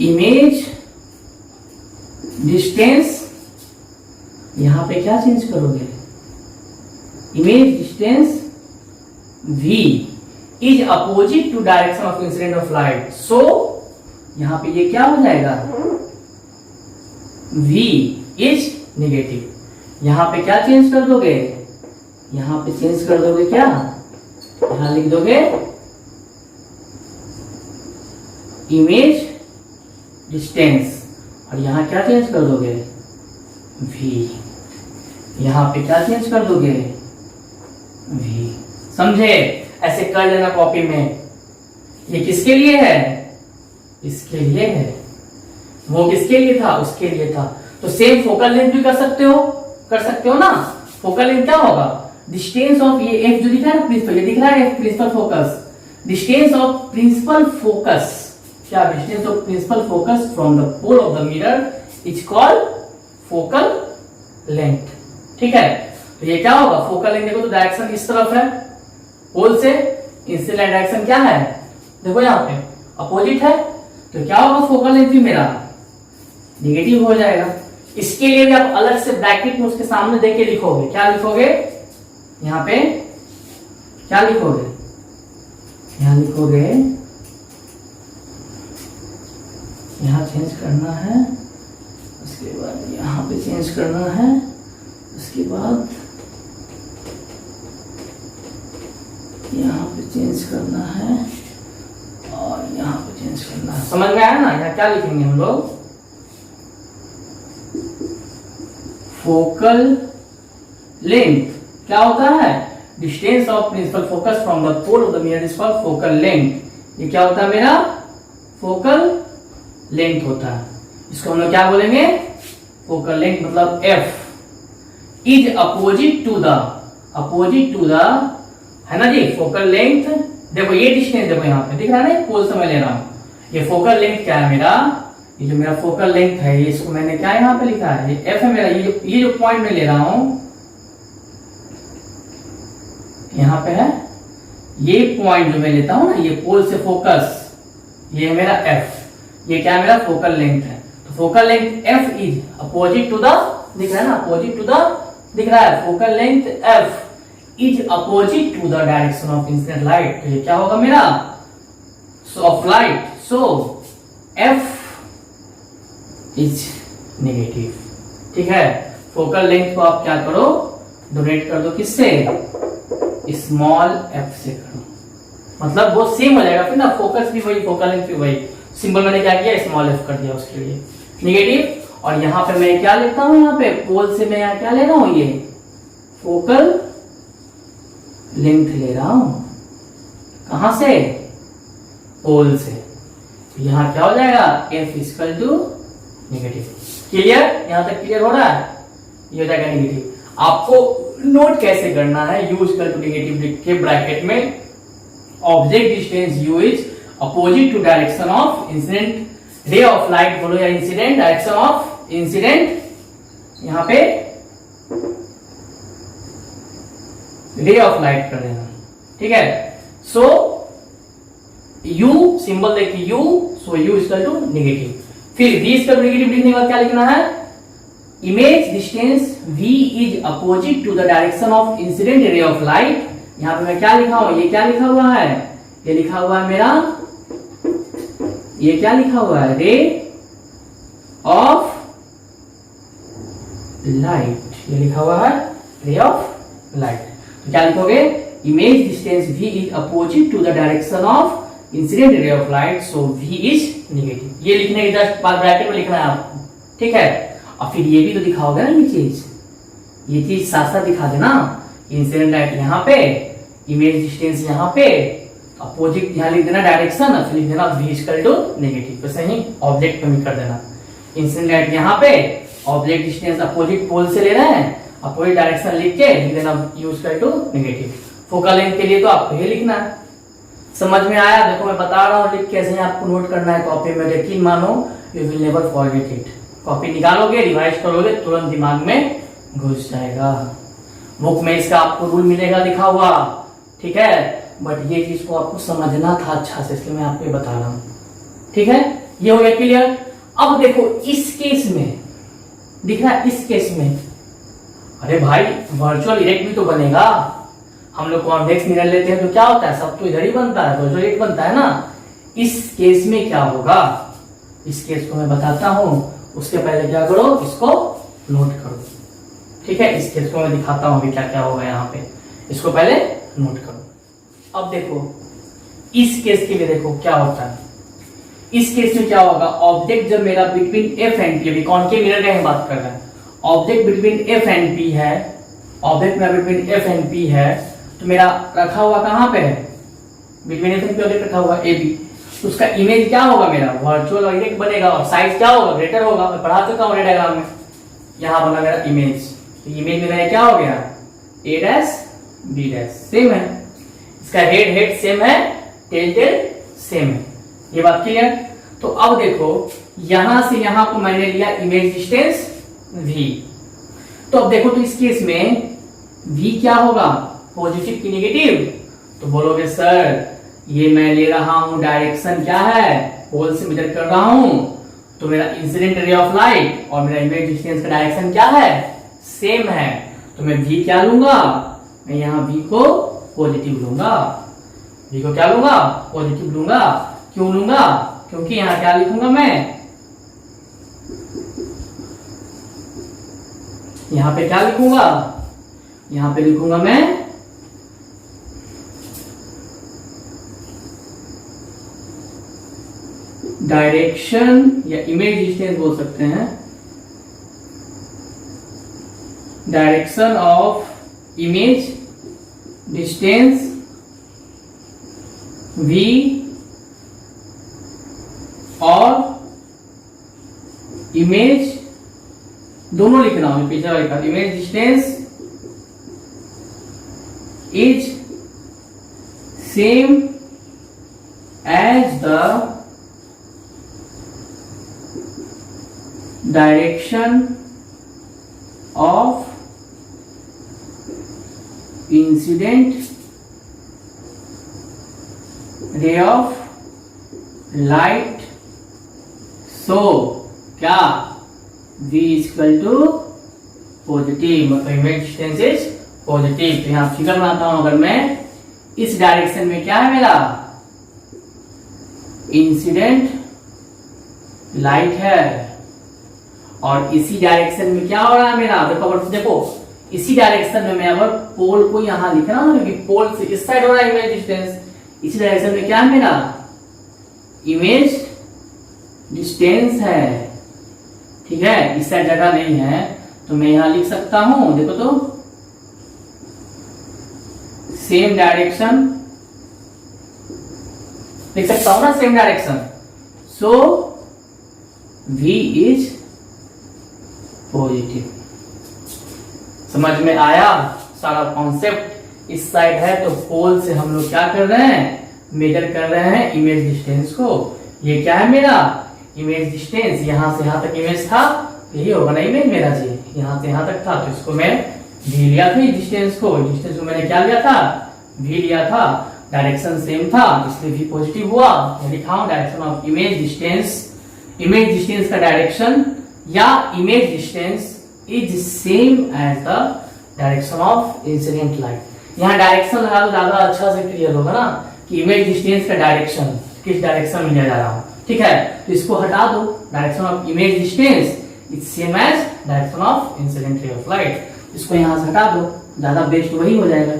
A: इमेज डिस्टेंस, यहां पे क्या चेंज करोगे, image distance v is opposite to direction of incident of light, so यहां पे ये क्या हो जाएगा, v इज नेगेटिव। यहां पे क्या चेंज कर दोगे, यहां पे चेंज कर दोगे क्या, यहां लिख दोगे इमेज डिस्टेंस, और यहां क्या चेंज कर दोगे, v, यहां पे क्या चेंज कर दोगे, v। समझे, ऐसे कर लेना कॉपी में। ये किसके लिए है, इसके लिए है, वो किसके लिए था, उसके लिए था। तो सेम फोकल लेंथ भी कर सकते हो ना। फोकल लेंथ क्या होगा, डिस्टेंस ऑफ, ये f जो दिख रहा है ना प्रिंसिपल, ये दिख रहा है principal focus, distance of principal focus, क्या distance of principal focus from the pole of the mirror is called focal length, ठीक है। तो ये क्या होगा, फोकल लेंथ देखो तो डायरेक्शन इस तरफ है, पोल से इंसिडेंट डायरेक्शन क्या है, देखो यहाँ पे अपोजिट है, तो क्या होगा, फोकल लेंथ भी मेरा निगेटिव हो जाएगा। इसके लिए भी आप अलग से ब्रैकेट में उसके सामने देके लिखोगे। क्या लिखोगे, यहाँ पे क्या लिखोगे, यहाँ लिखोगे, यहाँ चेंज करना है, उसके बाद यहाँ पे चेंज करना है, उसके बाद यहाँ पे चेंज करना है और यहाँ पे चेंज करना है। समझ में आया ना? यहाँ क्या लिखेंगे हम लोग, फोकल लेंथ क्या होता है, distance of principal focus from the pole of the mirror is called focal length. ये क्या होता है मेरा, फोकल लेंथ होता है। इसको हम लोग क्या बोलेंगे, फोकल लेंथ मतलब F is opposite to the है ना जी, फोकल लेंथ। देखो ये डिस्टेंस देखो यहाँ पे दिख रहा है ना, पोल से मैं ले रहा हूं। ये फोकल लेंथ क्या है मेरा, ये जो मेरा फोकल लेंथ है, ये इसको मैंने क्या यहाँ पे लिखा है, ये एफ है मेरा। ये जो पॉइंट मैं ले रहा हूं यहाँ पे है, ये पॉइंट जो मैं लेता हूं ना, ये पोल से फोकस, ये है मेरा एफ। ये क्या है मेरा, फोकल लेंथ है। तो focal length F is opposite to the, दिख रहा है ना, अपोजिट टू द दिख रहा है, focal length F is opposite to the direction of incident light. तो ये क्या होगा मेरा, of light, so F is negative. ठीक है, फोकल लेंथ को आप क्या करो, डोनेट कर दो, किससे, स्मॉल एफ से करो, मतलब वो सेम हो जाएगा फिर ना, फोकस भी वही, फोकल लेंथ भी वही। सिंबल मैंने क्या किया, स्मॉल एफ कर दिया उसके लिए, नेगेटिव। और यहाँ पे मैं क्या लेता हूँ, यहाँ पे पोल से मैं यहाँ क्या ले रहा हूँ, ये फोकल लेंथ ले रहा हूं, कहां से, पोल से। यहां क्या हो जाएगा, F equal to negative. Clear, यहां तक क्लियर हो रहा है, ये हो जाएगा नेगेटिव। आपको नोट कैसे करना है, यू इक्वल टू नेगेटिव लिख के ब्रैकेट में object distance u is opposite to direction of incident ray of light, बोलो या इंसिडेंट, डायरेक्शन ऑफ इंसिडेंट, यहाँ पे रे ऑफ लाइट कर देना। ठीक है, सो यू सिंबल देखिए u, so u equal to negative. फिर v इक्वल टू नेगेटिव लिखने के बाद क्या लिखना है, image distance v is opposite to the direction of incident ray of light. यहां पे मैं क्या लिखा हूं, ये क्या लिखा हुआ है, ये लिखा हुआ है मेरा, ये क्या लिखा हुआ है, रे ऑफ लाइट, ये लिखा हुआ है रे ऑफ लाइट। तो क्या लिखोगे, image distance v is opposite to the direction of incident ray of light, so v is negative. ये लिखने के जस्ट बाद ब्रैकेट में लिखना है आपको। ठीक है, और फिर ये भी तो दिखाओगे ना, ये चीज साथ साथ दिखा देना, इंसिडेंट लाइट यहाँ पे, इमेज डिस्टेंस यहाँ पे, अपोजिट यहाँ लिख देना डायरेक्शन, फिर लिख देना v इक्वल टू नेगेटिव। तो सही ऑब्जेक्ट में कर देना, इंसिडेंट लाइट यहाँ पे, ऑब्जेक्ट डिस्टेंस अपोजिट पोल से ले रहे हैं, अपोजिट डायरेक्शन लिख के लिख देना u equal to negative. Focal length के लिए तो आपको ये लिखना है। समझ में आया? देखो मैं बता रहा हूँ लिख कैसे आपको नोट करना है कॉपी में, यकीन मानो you will never forget it. Copy निकालोगे, रिवाइज करोगे, तुरंत दिमाग में घुस जाएगा। बुक में इसका आपको रूल मिलेगा लिखा हुआ, ठीक है, बट ये चीज को आपको समझना था अच्छा से, इसलिए मैं आपको बता रहा हूँ। ठीक है, ये हो गया क्लियर। अब देखो इस केस में दिख रहा है, इस केस में अरे भाई वर्चुअल इरेक्ट भी तो बनेगा। हम लोग कॉन्वेक्स मिरर लेते हैं तो क्या होता है, सब तो इधर ही बनता है, वर्चुअल इरेक्ट बनता है ना। इस केस में क्या होगा, इस केस को मैं बताता हूं, उसके पहले क्या करो, इसको नोट करो। ठीक है, इस केस को मैं दिखाता हूं अभी क्या क्या होगा यहाँ पे, इसको पहले नोट करो। अब देखो इस केस के लिए देखो क्या होता है। इस केस में क्या होगा, ऑब्जेक्ट जब मेरा बिटवीन एफ एंड पी, अभी कॉनकेव मिरर का हम बात कर रहे हैं, object between F and P है, ऑब्जेक्ट मेरा बिटवीन एफ एंड पी है, तो मेरा रखा हुआ कहां पे है, between F and P object रखा हुआ ए बी, तो उसका इमेज क्या होगा, मेरा वर्चुअल इरेक्ट बनेगा और साइज क्या होगा, ग्रेटर होगा। मैं पढ़ा चुका हूं डायग्राम में, यहां बना मेरा इमेज, तो इमेज मेरा क्या हो गया, ए डैश बी डैश सेम है, इसका हेड हेड सेम है, टेल टेल सेम है, ये बात क्लियर। तो अब देखो यहां से यहां को मैंने लिया इमेज डिस्टेंस v, तो अब देखो तो इस केस में v क्या होगा, पॉजिटिव की नेगेटिव, तो बोलोगे सर ये मैं ले रहा हूं डायरेक्शन क्या है, पोल से मेजर कर रहा हूं तो मेरा इंसिडेंट रे ऑफ लाइट और मेरा इमेज डिस्टेंस का डायरेक्शन क्या है, सेम है। तो मैं v क्या लूंगा, मैं यहाँ v को पॉजिटिव लूंगा। v को क्या लूंगा, पॉजिटिव लूंगा। क्यों लूंगा, क्योंकि यहाँ क्या लिखूंगा मैं, यहाँ पे क्या लिखूंगा, यहाँ पे लिखूंगा मैं डायरेक्शन या इमेज डिस्टेंस बोल सकते हैं, direction of image distance v और इमेज दोनों लिखना हूं, पीछे वाले का image distance is same as the direction of incident ray of light. So क्या v इक्वल टू पॉजिटिव, मतलब इमेज डिस्टेंस इज पॉजिटिव। तो यहां फिगर बनाता हूं, अगर मैं इस डायरेक्शन में क्या है मेरा इंसिडेंट लाइट है और इसी डायरेक्शन में क्या हो रहा है मेरा, देखो अगर देखो इसी डायरेक्शन में मैं अगर पोल को यहां लिख रहा हूं, क्योंकि पोल से इस साइड हो रहा है इमेज डिस्टेंस, इसी डायरेक्शन में क्या है मेरा इमेज डिस्टेंस है, ठीक है। इस साइड जगह नहीं है तो मैं यहां लिख सकता हूं, देखो तो सेम डायरेक्शन लिख सकता हूं ना, same direction. So v is positive. समझ में आया सारा कॉन्सेप्ट। इस साइड है तो पोल से हम लोग क्या कर रहे हैं, मेजर कर रहे हैं इमेज डिस्टेंस को। ये क्या है मेरा इमेज डिस्टेंस, यहां से यहां तक इमेज था, यही होगा ना इमेज मेरा जी, यहां से यहां तक था तो इसको मैं v लिया था डिस्टेंस को, डिस्टेंस को मैंने क्या लिया था v लिया था, डायरेक्शन सेम था इसलिए v पॉजिटिव हुआ। मैं लिखा हूं direction of image distance, image distance का डायरेक्शन या image distance is same as the direction of incident light. यहाँ डायरेक्शन लगा तो ज्यादा अच्छा से क्लियर होगा ना कि इमेज डिस्टेंस का डायरेक्शन किस डायरेक्शन में लिया जा रहा हूं, ठीक है। तो इसको हटा दो, direction of image distance is same as direction of incident ray of light. इसको यहां से हटा दो, ज्यादा बेस्ट वही हो जाएगा।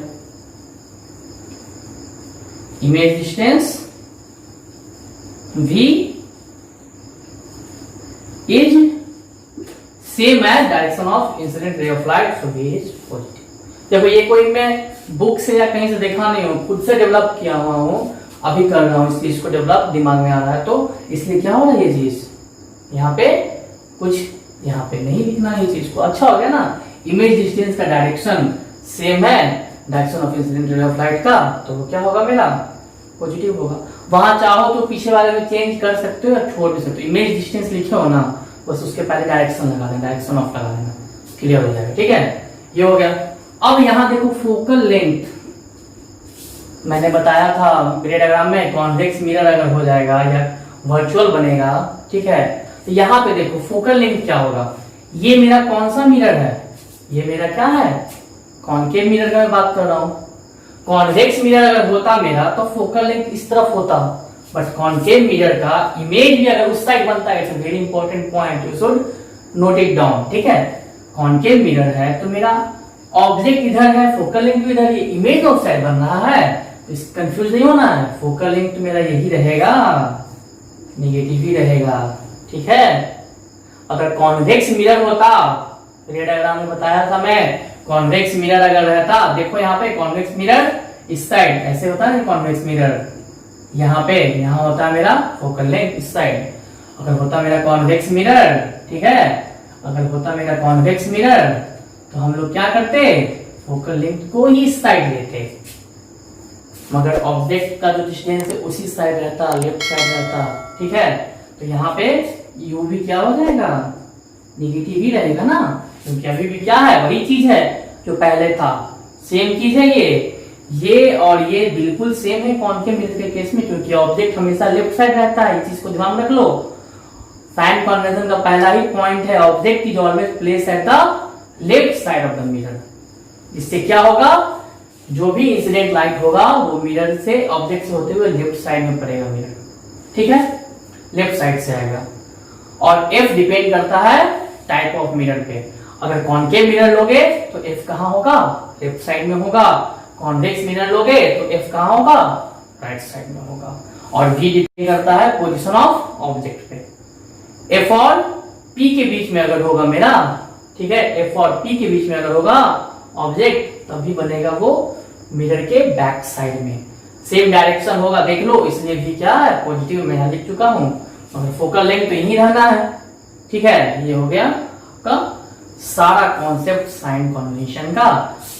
A: Image distance v is same as direction of incident ray of light, so v is positive. देखो ये कोई मैं बुक से या कहीं से देखा नहीं हूं, खुद से डेवलप किया हुआ हूं, अभी कर रहा हूं इस चीज को डेवलप, दिमाग में आ रहा है, तो इसलिए क्या हो रहा है ये चीज यहाँ पे कुछ यहाँ पे नहीं लिखना है ये चीज को। अच्छा हो गया ना, इमेज डिस्टेंस का डायरेक्शन सेम है direction of incident ray of light का, तो वो क्या होगा मेरा पॉजिटिव होगा। वहां चाहो तो पीछे वाले में चेंज कर सकते हो या छोड़ भी सकते हो, इमेज डिस्टेंस लिखे हो ना, बस उसके पहले डायरेक्शन लगा देना, डायरेक्शन ऑफ लगा देना, क्लियर हो जाएगा, ठीक है। ये हो गया। अब यहाँ देखो फोकल लेंथ, मैंने बताया था ग्रे डायग्राम में कॉन्वेक्स मिरर अगर हो जाएगा या वर्चुअल बनेगा, ठीक है। तो यहाँ पे देखो फोकल लेंथ क्या होगा, ये मेरा कौन सा मिरर है, ये मेरा क्या है कॉन्केव मिरर का मैं बात कर रहा हूँ। कॉन्वेक्स मिरर अगर होता मेरा तो फोकल लेंथ इस तरफ होता, बट कॉन्केव मिरर का इमेज भी अगर उस साइड बनता है, it's a very important point, you should note it down, ठीक है। कॉन्केव मिरर है तो मेरा ऑब्जेक्ट इधर है, फोकल लेंथ भी इधर, ये इमेज उस साइड बन रहा है, तो कंफ्यूज नहीं होना है। फोकल लेंथ तो मेरा यही रहेगा, नेगेटिव ही रहेगा, ठीक है। अगर कॉन्वेक्स मिरर होता, रे डायग्राम में बताया था मैं, कॉन्वेक्स मिरर अगर रहता, देखो यहाँ पे कॉन्वेक्स मिरर इस साइड ऐसे होता है ना, कॉन्वेक्स मिरर यहाँ पे, यहाँ होता है मेरा फोकल लेंथ इस साइड। अगर होता मेरा कॉन्वेक्स मिरर, ठीक है, अगर होता मेरा कॉन्वेक्स मिरर तो हम लोग क्या करते, फोकल लेंथ को ही इस साइड लेते, मगर ऑब्जेक्ट का जो डिस्टेंस है उसी साइड रहता, लेफ्ट साइड रहता, ठीक है। तो यहाँ पे यू भी क्या हो जाएगा, निगेटिव ही रहेगा ना, क्योंकि अभी भी क्या है वही चीज है जो पहले था, सेम चीज है ये। ये और ये बिल्कुल सेम है कॉनकेव मिरर के केस में, क्योंकि ऑब्जेक्ट हमेशा लेफ्ट साइड रहता है, इस चीज को ध्यान रख लो। साइन कन्वेंशन का पहला ही पॉइंट है, object is always place at the left side of the mirror. इससे क्या होगा, जो भी इंसिडेंट लाइट होगा वो मिरर से ऑब्जेक्ट से होते हुए लेफ्ट साइड में पड़ेगा मिरर, ठीक है, लेफ्ट साइड से आएगा। और F डिपेंड करता है टाइप ऑफ मिरर पे। अगर कॉनकेव मिरर लोगे तो F कहाँ होगा, लेफ्ट साइड में होगा। कॉन्वेक्स मिरर लोगे तो F कहाँ होगा, राइट साइड में होगा। और V डिपेंड करता है पोजीशन ऑफ ऑब्जेक्ट पे। F और P के बीच में अगर होगा मेरा, ठीक है, F और P के बीच में अगर होगा ऑब्जेक्ट, तभी बनेगा वो मिरर के बैक साइड में। सेम डायरेक्शन होगा, देख लो, इसलिए भी क्या है, पॉजिटिव मैं यहां लिख चुका हूं, और फोकल लेंथ तो यही रहना है, ठीक है। ये हो गया का सारा कॉन्सेप्ट साइन कन्वेंशन का।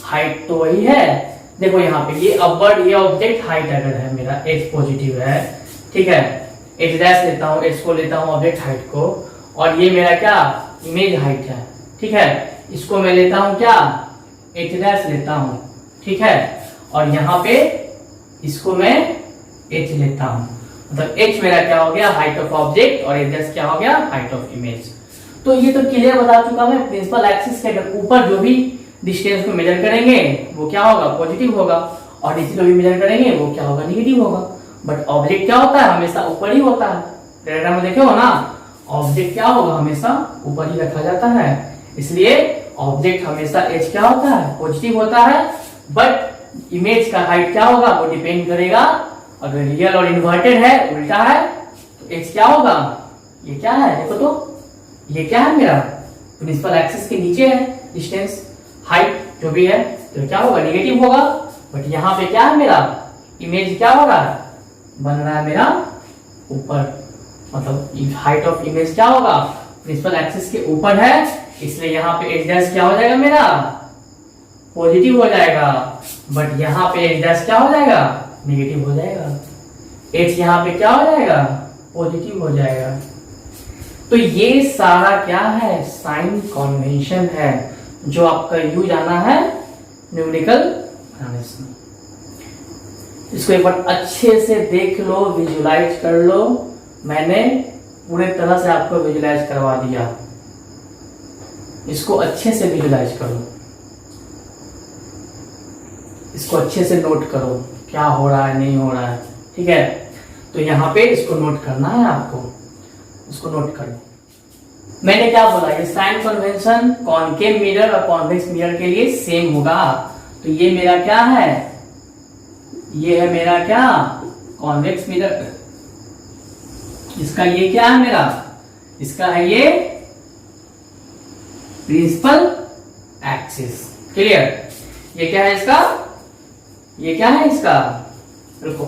A: हाइट तो वही है, देखो यहाँ पे ये अपवर्ड, ये ऑब्जेक्ट हाइट अगर है मेरा, h पॉजिटिव है, ठीक है, h डैश लेता हूँ, h को लेता हूँ ऑब्जेक्ट हाइट को, और ये मेरा क्या इमेज हाइट है, ठीक है, इसको मैं लेता हूँ क्या, h डैश लेता हूँ, ठीक है, और यहाँ पे इसको मैं h लेता हूँ, मतलब h मेरा क्या हो गया, हाइट ऑफ ऑब्जेक्ट, और h डैश क्या हो गया, हाइट ऑफ इमेज। तो ये तो क्लियर बता चुका मैं, प्रिंसिपल एक्सिस के ऊपर जो भी डिस्टेंस को मेजर करेंगे वो क्या होगा, पॉजिटिव होगा, और नीचे जो भी मेजर करेंगे वो क्या होगा, नेगेटिव होगा। बट ऑब्जेक्ट क्या होता है, हमेशा ऊपर ही होता है। डायग्राम में देखे हो ना, ऑब्जेक्ट क्या होगा, हमेशा ऊपर ही रखा जाता है, इसलिए ऑब्जेक्ट हमेशा एज क्या होता है, पॉजिटिव होता है। बट इमेज का हाइट क्या होगा, वो डिपेंड करेगा, अगर रियल और इन्वर्टेड है, उल्टा है, तो एज क्या होगा, ये क्या है, देखो तो ये क्या है मेरा, प्रिंसिपल एक्सिस के नीचे है डिस्टेंस, हाइट जो भी है, तो क्या होगा, नेगेटिव होगा। बट यहाँ पे क्या है मेरा, इमेज क्या होगा, बन रहा है मेरा ऊपर, मतलब हाइट ऑफ इमेज क्या होगा, प्रिंसिपल एक्सिस के ऊपर है, इसलिए यहाँ पे एच डैश क्या हो जाएगा मेरा, पॉजिटिव हो जाएगा। बट यहाँ पे एच डैश क्या हो जाएगा, नेगेटिव हो जाएगा। एच यहाँ पे क्या हो जाएगा, पॉजिटिव हो जाएगा। तो ये सारा क्या है, साइन कन्वेंशन है, जो आपका यूज आना है न्यूमेरिकल एनालिसिस में। इसको एक बार अच्छे से देख लो, विजुलाइज कर लो। मैंने पूरे तरह से आपको विजुलाइज करवा दिया, इसको अच्छे से विजुलाइज करो, इसको अच्छे से नोट करो, क्या हो रहा है नहीं हो रहा है, ठीक है। तो यहाँ पे इसको नोट करना है आपको, इसको नोट करो। मैंने क्या बोला, ये साइन कन्वेंशन कॉनकेव मिरर और कॉन्वेक्स मिरर के लिए सेम होगा। तो ये मेरा क्या है, ये है मेरा क्या, कॉन्वेक्स मिरर, इसका ये क्या है मेरा, इसका है ये प्रिंसिपल एक्सिस, क्लियर। ये क्या है इसका, ये क्या है इसका, रुको,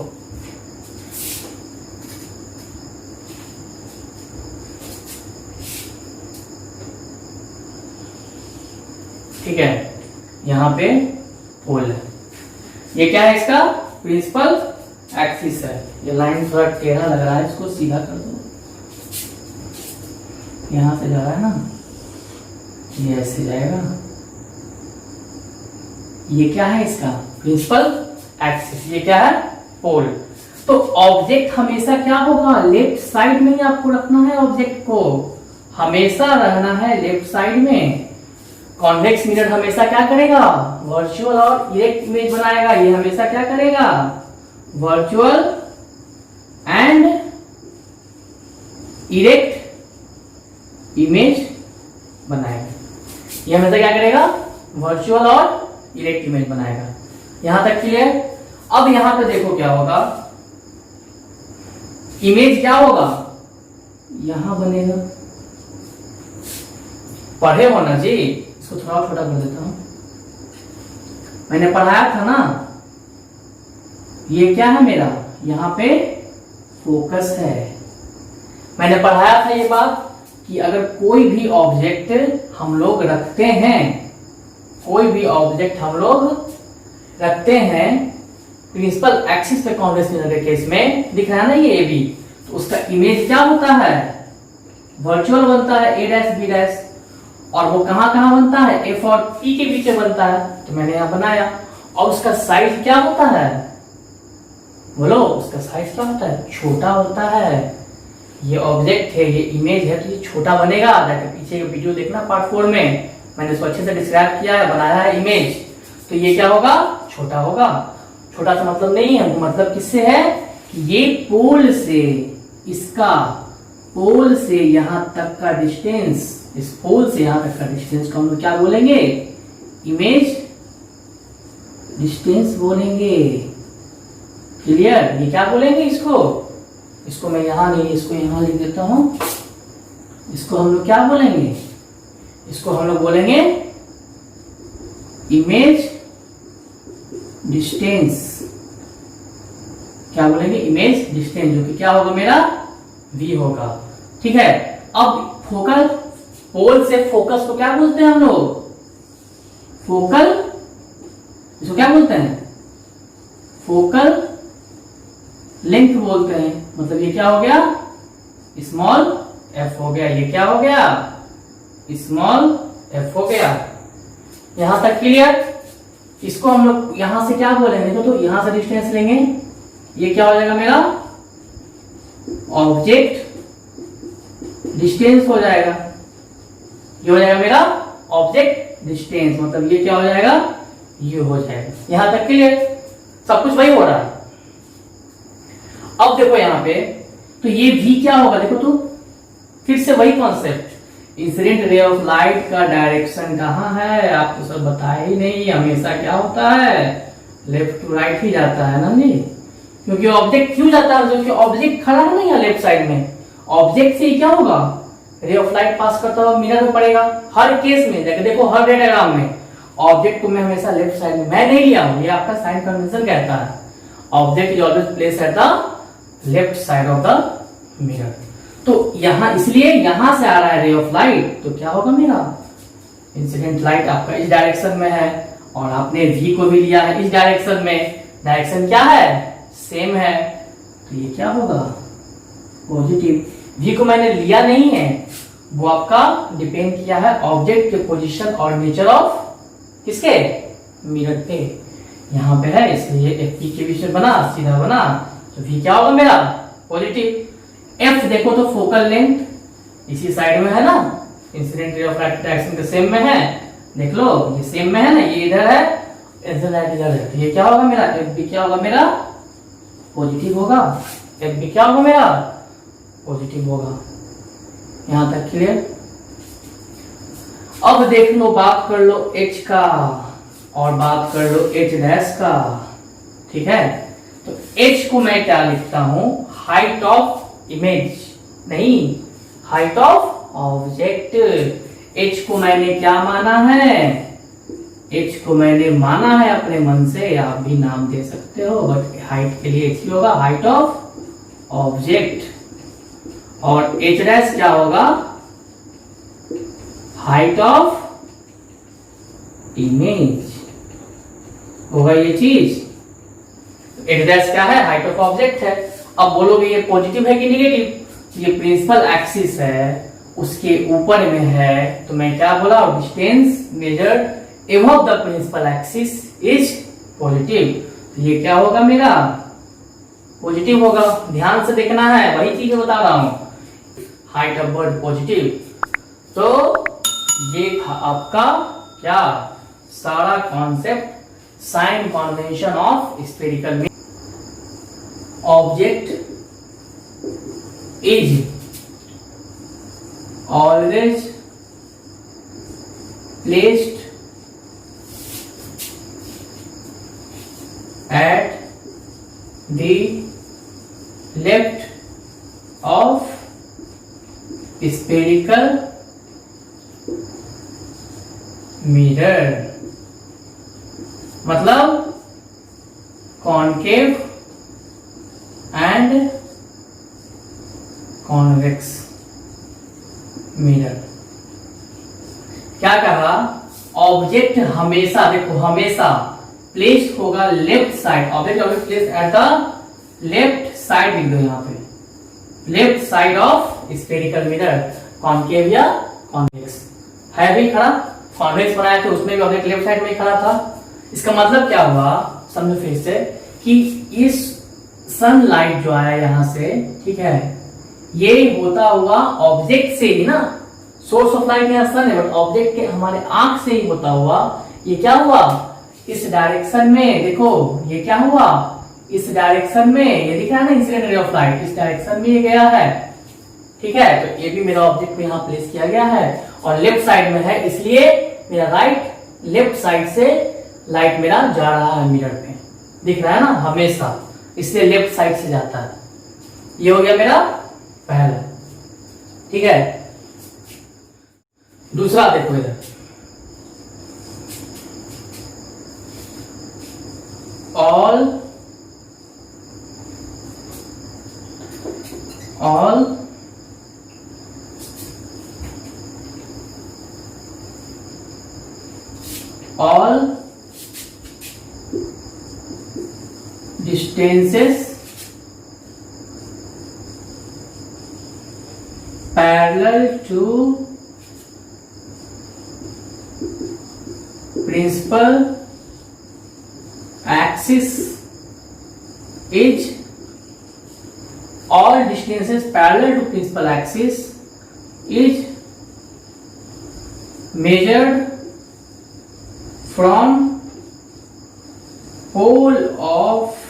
A: ठीक है, यहाँ पे पोल है, ये क्या है इसका, प्रिंसिपल एक्सिस है। ये लाइन थोड़ा टेढ़ा लग रहा है, इसको सीधा कर दो, यहां से जा रहा है ना, ये ऐसे जाएगा। ये क्या है इसका, प्रिंसिपल एक्सिस, ये क्या है, पोल। तो ऑब्जेक्ट हमेशा क्या होगा, लेफ्ट साइड में ही आपको रखना है, ऑब्जेक्ट को हमेशा रहना है लेफ्ट साइड में। कॉन्वेक्स मिरर हमेशा क्या करेगा, वर्चुअल और इरेक्ट इमेज बनाएगा। ये हमेशा क्या करेगा, वर्चुअल एंड इरेक्ट इमेज बनाएगा। ये हमेशा क्या करेगा, वर्चुअल और इरेक्ट इमेज बनाएगा। यहां तक क्लियर। अब यहां पे देखो क्या होगा, इमेज क्या होगा, यहां बनेगा। पढ़े हो ना जी, इसको थोड़ा छोटा कर देता हूं, मैंने पढ़ाया था ना। ये क्या है मेरा, यहां पे फोकस है। मैंने पढ़ाया था ये बात कि अगर कोई भी ऑब्जेक्ट हम लोग रखते हैं, कोई भी ऑब्जेक्ट हम लोग रखते हैं प्रिंसिपल एक्सिस पे, कॉन्वेक्स मिरर के केस में दिख रहा है ना ये ए बी, तो उसका इमेज क्या होता है, वर्चुअल बनता है, ए डैश बी डैश। और वो कहां कहां बनता है, एफ और पी के बीच बनता है, तो मैंने यहां बनाया। और उसका साइज क्या होता है, बोलो उसका साइज क्या होता है, छोटा होता है। ये ऑब्जेक्ट है, ये इमेज है, तो ये छोटा बनेगा। जाके पीछे का वीडियो देखना पार्ट 4 में, मैंने इसको अच्छे से डिस्क्राइब किया है, बनाया है इमेज। तो ये क्या होगा, छोटा होगा। छोटा सा मतलब नहीं है, मतलब किससे है कि ये पोल से, इसका पोल से यहां तक का डिस्टेंस, इस पोल से यहां तक का डिस्टेंस को हम लोग क्या बोलेंगे, इमेज डिस्टेंस बोलेंगे। क्लियर, ये क्या बोलेंगे इसको, इसको मैं यहां नहीं, इसको यहां लिख देता हूं। इसको हम लोग क्या बोलेंगे, इसको हम लोग बोलेंगे इमेज डिस्टेंस। क्या बोलेंगे, इमेज डिस्टेंस, जो कि क्या होगा मेरा v होगा। ठीक है, अब फोकल, पोल से फोकस को क्या बोलते हैं हम लोग, फोकल, इसको क्या बोलते हैं, फोकल लेंथ बोलते हैं। मतलब ये क्या हो गया, स्मॉल f हो गया। ये क्या हो गया, स्मॉल f हो गया। यहां तक क्लियर। इसको हम लोग यहां से क्या बोलेंगे, देखो तो यहां से डिस्टेंस लेंगे, ये क्या हो जाएगा मेरा ऑब्जेक्ट डिस्टेंस हो जाएगा। ये हो जाएगा मेरा ऑब्जेक्ट डिस्टेंस, मतलब ये क्या हो जाएगा, ये हो जाएगा। यहां तक क्लियर, सब कुछ वही हो रहा है। अब देखो यहां पे, तो ये v क्या होगा, देखो तो फिर से वही concept, incident ray of light का डायरेक्शन कहाँ है, आपको सब बताया ही नहीं। हमेशा क्या होता है, लेफ्ट टू राइट ही जाता है ना जी, क्योंकि ऑब्जेक्ट क्यों जाता है, क्योंकि ऑब्जेक्ट खड़ा है ना यहाँ लेफ्ट साइड में। ऑब्जेक्ट से क्या होगा, रे ऑफ लाइट पास करता हुआ मिरर में पड़ेगा। हर केस में देखो, हर रे डायग्राम में ऑब्जेक्ट को मैं हमेशा लेफ्ट साइड में, मैं नहीं लिया हूं, ये आपका साइन कन्वेंशन कहता है, object is always place at the left side of the mirror. तो यहां, इसलिए यहां से आ रहा है रे ऑफ लाइट, तो क्या होगा मेरा इंसिडेंट लाइट आपका इस डायरेक्शन में है, और आपने v को भी लिया है इस डायरेक्शन में। डायरेक्शन क्या है, सेम है, तो ये क्या होगा पॉजिटिव। v को मैंने लिया नहीं है, वो आपका डिपेंड किया है ऑब्जेक्ट के पोजीशन और नेचर ऑफ किसके, मिरर पे। यहां पे है, इसलिए एफ पी के बीच में बना, सीधा बना, तो v क्या होगा मेरा पॉजिटिव। f देखो तो फोकल लेंथ इसी साइड में है ना, incident ray of light direction के सेम में है, देख लो ये सेम में है ना, ये इधर है, इंसिडेंट इधर है, तो ये क्या होगा मेरा एफ बी क्या होगा मेरा पॉजिटिव होगा। एफ बी क्या होगा मेरा पॉजिटिव होगा। यहां तक क्लियर। अब देख लो, बात कर लो h का और बात कर लो h डैश का। ठीक है, तो h को मैं क्या लिखता हूं, हाइट ऑफ इमेज, नहीं हाइट ऑफ ऑब्जेक्ट। h को मैंने क्या माना है, h को मैंने माना है अपने मन से, आप भी नाम दे सकते हो, बट हाइट के लिए h ही होगा, हाइट ऑफ ऑब्जेक्ट। और h डैश क्या होगा, हाइट ऑफ इमेज होगा ये चीज। h डैश क्या है, हाइट ऑफ ऑब्जेक्ट है। अब बोलोगे ये पॉजिटिव है कि निगेटिव, ये प्रिंसिपल एक्सिस है, उसके ऊपर में है, तो मैं क्या बोला, distance measured above the principal axis is positive. तो ये क्या होगा मेरा पॉजिटिव होगा। ध्यान से देखना है, वही चीज बता रहा हूं, हाइट अपवर्ड पॉजिटिव। तो ये था आपका क्या, सारा concept sign convention of spherical. Object is always placed at the left of spherical mirror, मतलब कॉनकेव एंड कॉन्वेक्स मिरर। क्या कहा, ऑब्जेक्ट हमेशा, देखो हमेशा प्लेस्ड होगा left side, object always placed at the left side, लिख दो यहाँ पे, left side of spherical mirror, concave या कॉन्वेक्स है भी खड़ा। कॉन्वेक्स बनाया तो उसमें भी ऑब्जेक्ट लेफ्ट साइड में खड़ा था, इसका मतलब क्या हुआ, समझो फिर से, कि इस सनलाइट जो आया यहां से, ठीक है, ये होता हुआ ऑब्जेक्ट से ही ना, सोर्स ऑफ लाइट यहाँ सन है, बट ऑब्जेक्ट के हमारे आंख से ही होता हुआ ये क्या हुआ, इस डायरेक्शन में, देखो ये क्या हुआ, इस डायरेक्शन में, ये दिख रहा है ना इंसिडेंट रे ऑफ लाइट, इस डायरेक्शन में ये गया है, ठीक है। तो ये भी मेरा ऑब्जेक्ट को यहाँ प्लेस किया गया है और लेफ्ट साइड में है, इसलिए मेरा राइट लेफ्ट साइड से लाइट मेरा जा रहा है मिरर पे, दिख रहा है ना हमेशा, इसलिए लेफ्ट साइड से जाता है। ये हो गया मेरा पहला, ठीक है। दूसरा देखो इधर, all distances parallel to principal axis is, all distances parallel to principal axis is measured from pole of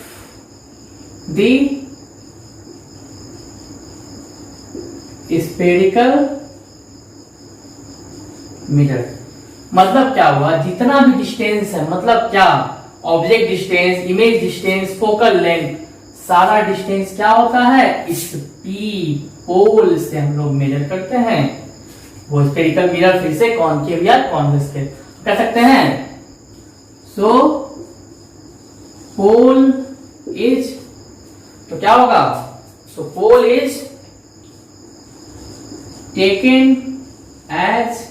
A: the spherical mirror। मतलब क्या हुआ, जितना भी डिस्टेंस है, मतलब क्या, object distance, image distance, focal length, सारा डिस्टेंस क्या होता है, इस पी पोल से हम लोग मेजर करते हैं। वो स्फेरिकल मिरर फिर से कॉनकेव या कॉन्वेक्स के कह सकते हैं। सो पोल इज, तो क्या होगा, so pole is taken as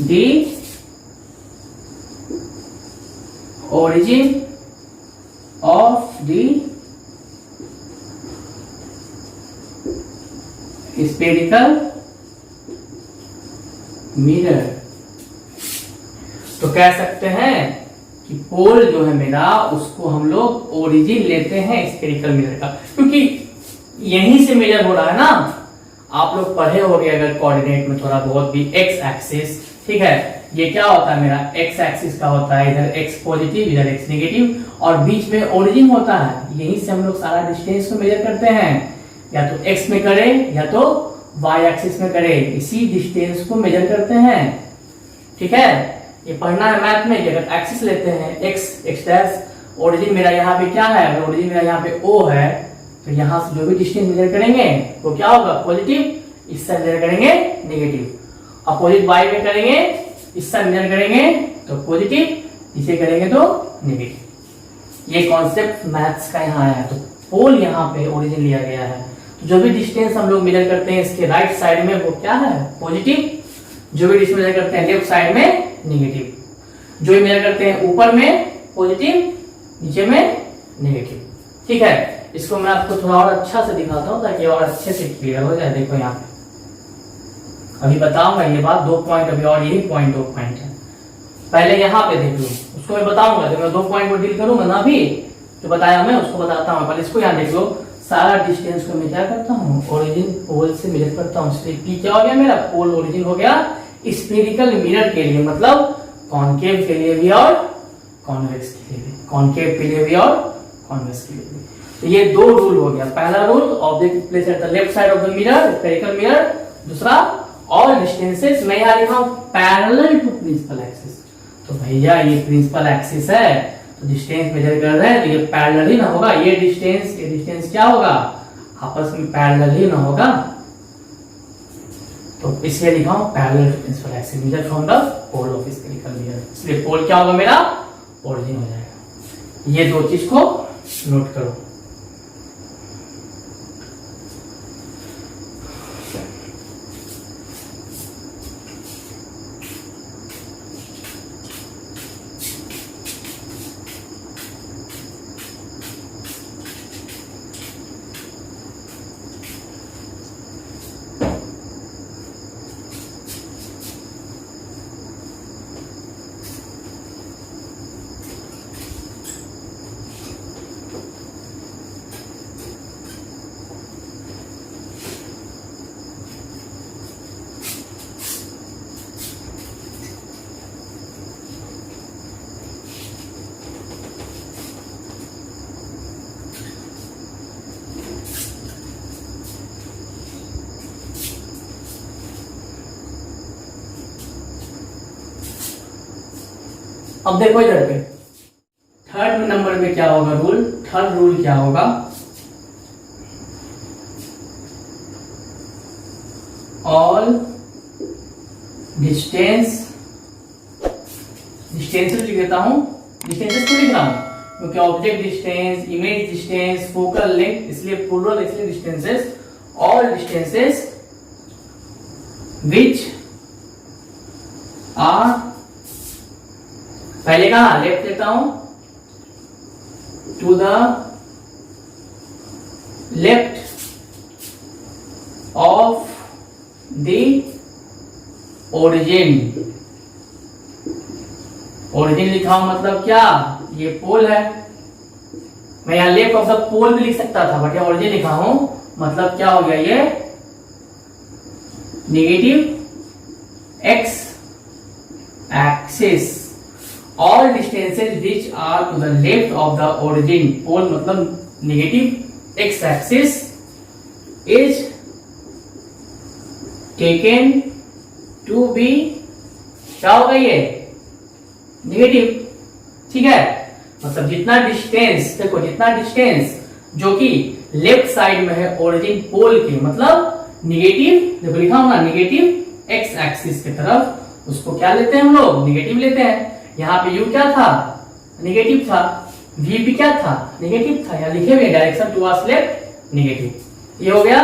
A: the origin of the spherical mirror। तो कह सकते हैं कि पोल जो है मेरा, उसको हम लोग ओरिजिन लेते हैं स्फेरिकल मिरर का, क्योंकि यहीं से मेजर हो रहा है ना। आप लोग पढ़े होंगे अगर कोऑर्डिनेट में थोड़ा बहुत भी, एक्स एक्सिस, ठीक है, ये क्या होता है मेरा, एक्स एक्सिस का होता है, इधर एक्स पॉजिटिव इधर एक्स नेगेटिव, और बीच में ओरिजिन होता है। यहीं से हम लोग सारा डिस्टेंस को मेजर करते हैं, या तो एक्स में करें या तो वाई एक्सिस में करें, इसी डिस्टेंस को मेजर करते हैं, ठीक है। ये पढ़ना है मैथ में, अगर एक्सिस लेते हैं एक्स एक्स डैश, ओरिजिन मेरा यहाँ पे क्या है, अगर ओरिजिन मेरा यहाँ पे ओ है, तो यहाँ से जो भी डिस्टेंस मेजर करेंगे वो क्या होगा, पॉजिटिव, इस साइड मेजर करेंगे नेगेटिव, अपोजिट वाई में करेंगे, इस साइड मेजर करेंगे तो पॉजिटिव, इसे करेंगे तो नेगेटिव। ये कॉन्सेप्ट मैथ्स का यहाँ आया है। तो पोल यहाँ पे ओरिजिन लिया गया है, तो जो भी डिस्टेंस हम लोग मेजर करते हैं इसके राइट साइड में वो क्या है, पॉजिटिव, जो भी डिस्टेंस मेजर करते हैं लेफ्ट साइड में नेगेटिव, जो भी मेजर करते हैं ऊपर में पॉजिटिव, नीचे में नेगेटिव, ठीक है। इसको मैं आपको थोड़ा और अच्छा से दिखाता हूँ ताकि और अच्छे से क्लियर हो जाए। देखो यहाँ पे अभी बताऊंगा ये बात, 2 पॉइंट अभी और यही पॉइंट 2 पॉइंट है, पहले यहाँ पे देख लो, उसको मैं बताऊंगा जब मैं 2 पॉइंट को डील करूंगा ना, अभी जो बताया मैं उसको बताता हूँ, पहले इसको यहाँ देख लो। सारा डिस्टेंस को मैं क्या करता हूँ, ओरिजिन पोल से मेजर करता हूँ, इसलिए पी क्या हो गया मेरा, पोल ओरिजिन हो गया स्फेरिकल मिरर के लिए, मतलब कॉनकेव के लिए भी और कॉन्वेक्स के लिए भी, कॉनकेव के लिए भी और कॉन्वेक्स के लिए भी। तो ये 2 रूल हो गया। पहला rule, object place at the left side of the mirror, spherical mirror. दूसरा, ऑल डिस्टेंसेस, मैं यहाँ लिखा हूँ पैरेलल टू प्रिंसिपल एक्सिस, तो भैया ये प्रिंसिपल एक्सिस है, तो डिस्टेंस मेजर कर रहे हैं तो ये पैरेलल ही ना होगा, ये डिस्टेंस क्या होगा, आपस में पैरेलल ही ना होगा, तो इसलिए लिखा हूँ parallel to principal axis measure from the pole of spherical mirror, इसलिए पोल क्या होगा मेरा, ओरिजिन हो जाएगा। ये 2 चीज को नोट करो। अब देखो इधर पे थर्ड नंबर में क्या होगा रूल, थर्ड रूल क्या होगा, ऑल डिस्टेंसेस लिख देता हूं, डिस्टेंसेस क्यों लिख रहा हूं, क्योंकि object distance, image distance, focal length, इसलिए प्लूरल, इसलिए distances, all distances which are, पहले कहा लेफ्ट लेता हूं, to the left of the origin, origin लिखा हूं मतलब क्या, ये पोल है, मैं यहां लेफ्ट ऑफ द पोल भी लिख सकता था, बट यहां ओरिजिन लिखा हूं मतलब क्या हो गया, ये negative x axis, all distances which are to the left of the origin, pole मतलब negative x axis, is taken to be, क्या होगा ये नेगेटिव, ठीक है, मतलब जितना डिस्टेंस, देखो जितना डिस्टेंस जो कि लेफ्ट साइड में है ओरिजिन पोल के, मतलब नेगेटिव, देखो लिखा हूं ना नेगेटिव एक्स एक्सिस की तरफ, उसको क्या लेते हैं हम लोग, नेगेटिव लेते हैं। यहाँ पे यू क्या था, नेगेटिव था, वी भी क्या था, नेगेटिव था, यहाँ लिखे हुए डायरेक्शन टुवर्ड्स लेफ्ट नेगेटिव, ये हो गया।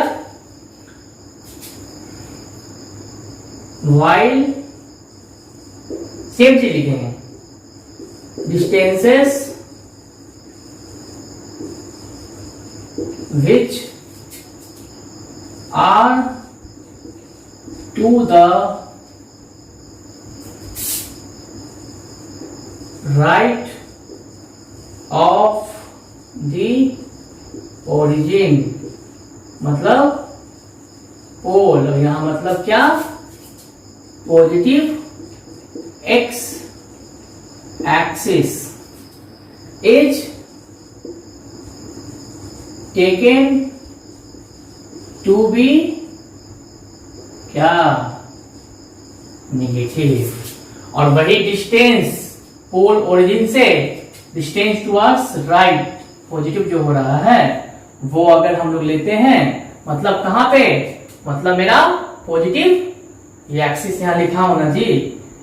A: वाइल सेम चीज लिखेंगे, distances which are to the right of the origin, मतलब पोल, और यहां मतलब क्या, positive x axis, is taken to be क्या, नेगेटिव, और वही डिस्टेंस पोल ओरिजिन से डिस्टेंस टुवर्ड्स राइट, पॉजिटिव जो हो रहा है वो अगर हम लोग लेते हैं, मतलब कहां पे, मतलब मेरा पॉजिटिव, ये एक्सिस यहां लिखा हूं ना जी,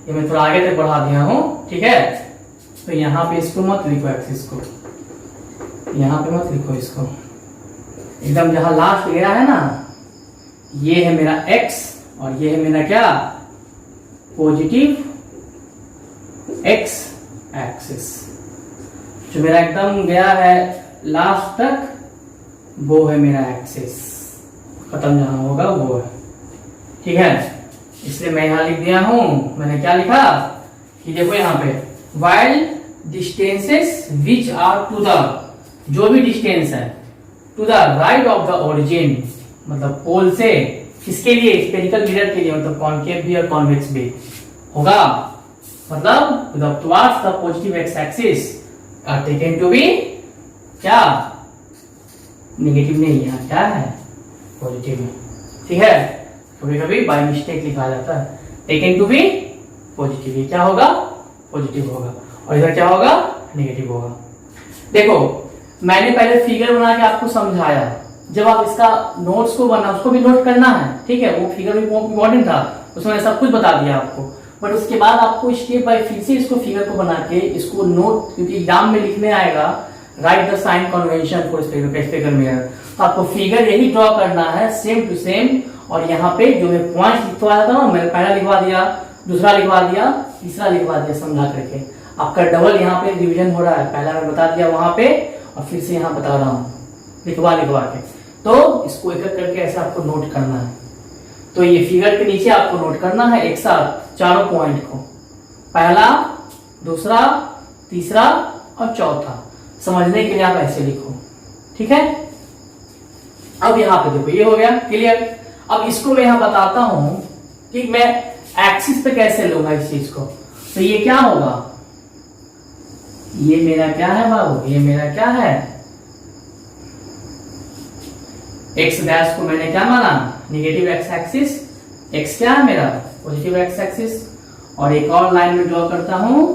A: ये मैं थोड़ा आगे तक बढ़ा दिया हूं, ठीक है, तो यहां पे इसको मत लिखो, एक्सिस को यहां पे मत लिखो, इसको एकदम जहां लास्ट घेरा है ना, ये है मेरा x और ये है मेरा क्या, पॉजिटिव x एक्सिस, जो मेरा एकदम गया है लास्ट तक, वो है मेरा एक्सिस, खत्म जहां होगा वो है, ठीक है, इसलिए मैं यहां लिख दिया हूं, मैंने क्या लिखा कि देखो यहां पे while distances which are to the, जो भी डिस्टेंस है to the right of the origin, मतलब पोल से, किसके लिए, स्फेरिकल मिरर के लिए, मतलब कॉनकेव भी और कॉन्वेक्स भी होगा, मतलब towards the positive x axis are taken to be क्या, नेगेटिव नहीं, यहाँ क्या है, पॉजिटिव है, ठीक है, कभी कभी बाय मिस्टेक लिखा जाता है, टेकन टू बी पॉजिटिव, ये क्या होगा, पॉजिटिव होगा, और इधर क्या होगा, नेगेटिव होगा। देखो मैंने पहले फिगर बना के आपको समझाया, जब आप इसका नोट्स को बना, उसको भी नोट करना है, ठीक है, वो फिगर भी बहुत इंपॉर्टेंट था, उसमें सब कुछ बता दिया आपको, बट उसके बाद आपको स्टेप बाय फिर से इसको फिगर को बना के इसको नोट, क्योंकि एग्जाम में लिखने आएगा write the sign convention for spherical mirror, तो आपको फिगर यही ड्रॉ करना है सेम टू सेम, और यहाँ पे जो मैं पॉइंट लिखवाया था ना, मैंने पहला लिखवा दिया, दूसरा लिखवा दिया, तीसरा लिखवा दिया, समझा करके आपका डबल यहाँ पे रिवीजन हो रहा है, पहला मैं बता दिया वहां पे और फिर से यहाँ बता रहा हूँ लिखवा के, तो इसको एक एक करके ऐसे आपको नोट करना है, तो ये फिगर के नीचे आपको नोट करना है एक साथ चारों पॉइंट को, पहला, दूसरा, तीसरा और चौथा, समझने के लिए आप ऐसे लिखो, ठीक है। अब यहाँ पे देखो ये हो गया क्लियर। अब इसको मैं यहाँ बताता हूं कि मैं एक्सिस पे कैसे लूंगा इस चीज को, तो ये क्या होगा, ये मेरा क्या है बाबू, ये मेरा क्या है, एक्स डैश को मैंने क्या माना, नेगेटिव एक्स एक्सिस, एक्स क्या है मेरा, पॉजिटिव एक्स एक्सिस, और एक और लाइन में ड्रॉ करता हूं,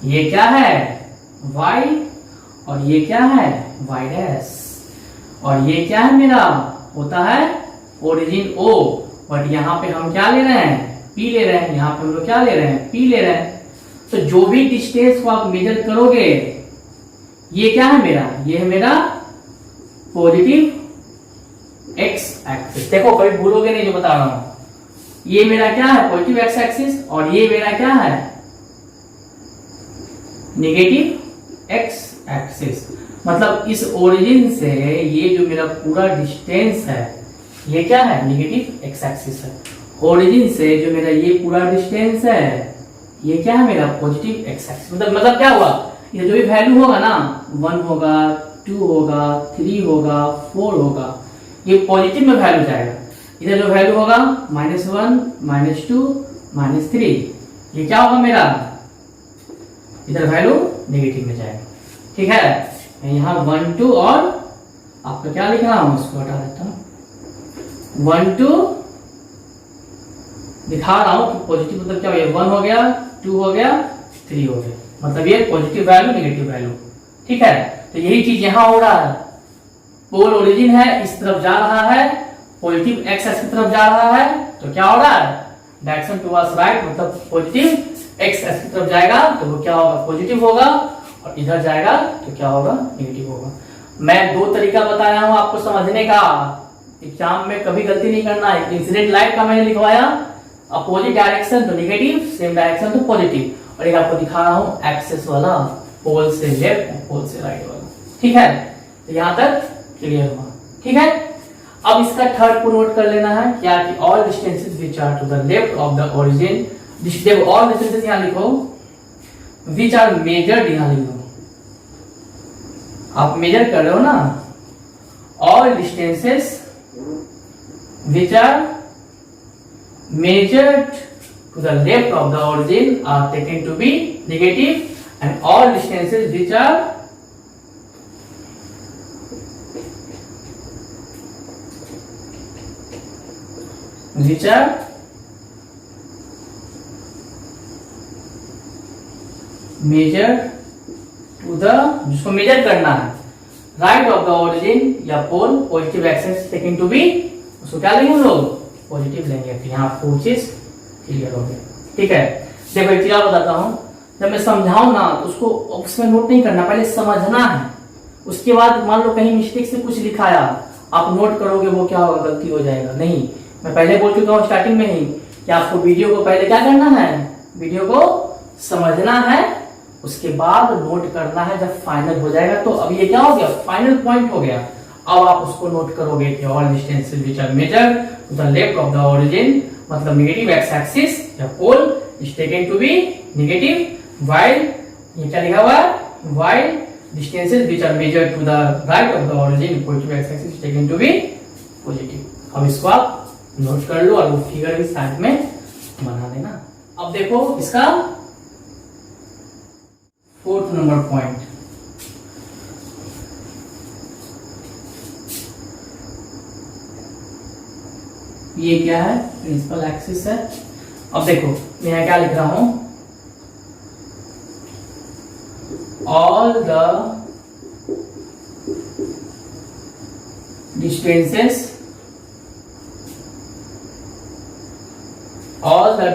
A: ये क्या है y, और ये क्या है y डैश, और ये क्या है मेरा होता है ओरिजिन O, बट यहाँ पे हम क्या ले रहे हैं P ले रहे हैं, यहाँ पे हम लोग क्या ले रहे हैं P ले रहे हैं। तो जो भी डिस्टेंस को आप मेजर करोगे, ये क्या है मेरा, ये है मेरा पॉजिटिव x एक्सिस। देखो कभी भूलोगे नहीं जो बता रहा हूं, ये मेरा क्या है पॉजिटिव x एक्सिस, और ये मेरा क्या है नेगेटिव x एक्सिस। मतलब इस ओरिजिन से ये जो मेरा पूरा डिस्टेंस है, ये क्या है नेगेटिव x एक्सिस है। ओरिजिन से जो मेरा ये पूरा डिस्टेंस है, ये क्या है मेरा पॉजिटिव x एक्सिस। मतलब क्या हुआ, ये जो भी वैल्यू होगा ना, 1 होगा, 2 होगा, 3 होगा, 4 होगा, ये पॉजिटिव में वैल्यू जाएगा। इधर जो वैल्यू होगा -1, -2, -3, ये क्या होगा मेरा, इधर वैल्यू नेगेटिव में जाएगा। ठीक है, मैं यहाँ 1, 2 और आपका क्या लिख रहा हूँ, इसको हटा देता हूँ, 1, 2 दिखा रहा हूँ कि पॉजिटिव मतलब क्या हो गया, 1 हो गया, 2 हो गया, 3 हो गया, मतलब ये पॉजिटिव वैल्यू नेगेटिव वैल्यू। ठीक है, तो यही चीज यहाँ हो रहा है। पोल ओरिजिन है, इस तरफ जा रहा है, पॉजिटिव x एक्सिस की तरफ जा रहा है, तो क्या हो रहा है डायरेक्शन टुवर्ड्स राइट, मतलब पॉजिटिव x एक्सिस की तरफ जाएगा तो वो क्या होगा पॉजिटिव होगा, और इधर जाएगा तो क्या होगा नेगेटिव होगा। मैं 2 तरीका बताया हूं आपको समझने का, एग्जाम में कभी गलती नहीं करना है। इंसिडेंट लाइट का मैंने लिखवाया अपोजिट डायरेक्शन तो नेगेटिव, सेम डायरेक्शन तो पॉजिटिव, और एक आपको दिखा रहा हूं एक्सेस वाला, पोल से लेफ्ट और पोल से राइट वाला। ठीक है, तो यहां तक क्लियर हुआ। ठीक है, अब इसका थर्ड को नोट कर लेना है क्या कि all distances which are to the left of the origin, देखो ऑल डिस्टेंसेस यहां लिखो, व्हिच आर मेजर्ड यहां लिखो, आप मेजर कर रहे हो ना, all distances which are measured to the left of the origin are taken to be negative, and all distances which are measured to the, जिसको मेजर करना है राइट ऑफ द ओरिजिन या pole, positive axis taken to be, उसको क्या लेंगे हम लोग positive लेंगे। तो यहाँ आपको चीज क्लियर हो गया। ठीक है, देखो एक चीज बताता हूँ, जब मैं समझाऊं ना तो उसको उसमें नोट नहीं करना, पहले समझना है, उसके बाद मान लो कहीं मिस्टेक से कुछ लिखाया आप नोट करोगे, वो क्या होगा गलती हो जाएगा। नहीं, मैं पहले बोल चुका हूँ स्टार्टिंग में ही कि आपको वीडियो को पहले क्या करना है, वीडियो को समझना है, उसके बाद नोट करना है जब फाइनल हो जाएगा। तो अब ये क्या हो गया, फाइनल पॉइंट हो गया। अब आप उसको नोट करोगे कि all distances which are measured to the left of the origin, मतलब नेगेटिव एक्स एक्सिस या pole is taken to be negative, while ये क्या लिखा हुआ है, while distances which are measured to the right of the origin positive x axis is taken to be positive. अब इसको आप नोट कर लो और वो फिगर भी साथ में बना देना। अब देखो इसका 4th नंबर पॉइंट, ये क्या है प्रिंसिपल एक्सिस है। अब देखो मैं यहाँ क्या लिख रहा हूं, all the distances, all the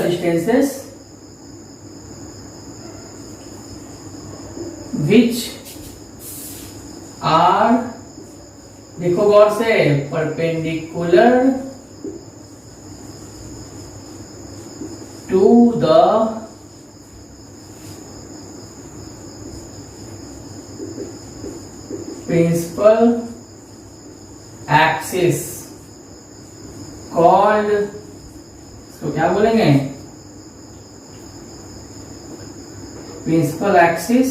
A: distances which are, देखो गौर से, perpendicular to the principal axis called, इसको क्या बोलेंगे, प्रिंसिपल एक्सिस,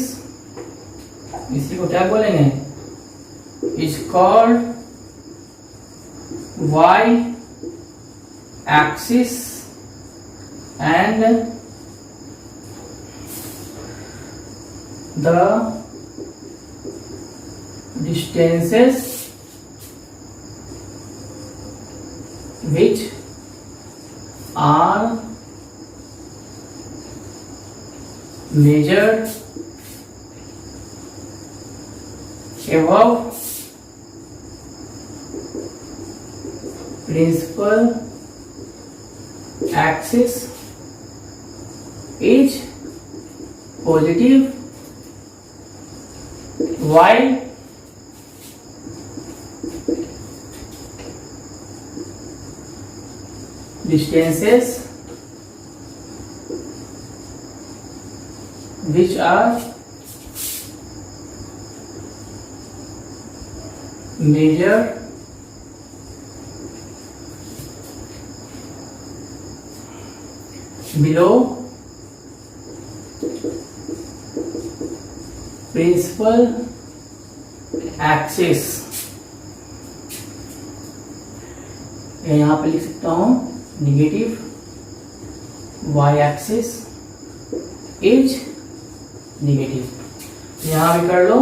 A: इसी को क्या बोलेंगे, is called Y axis and the distances which are measured above principal axis is positive, while distances which are measured below principal axis, यहाँ पे लिख सकता हूं negative y axis is negative, यहां भी कर लो,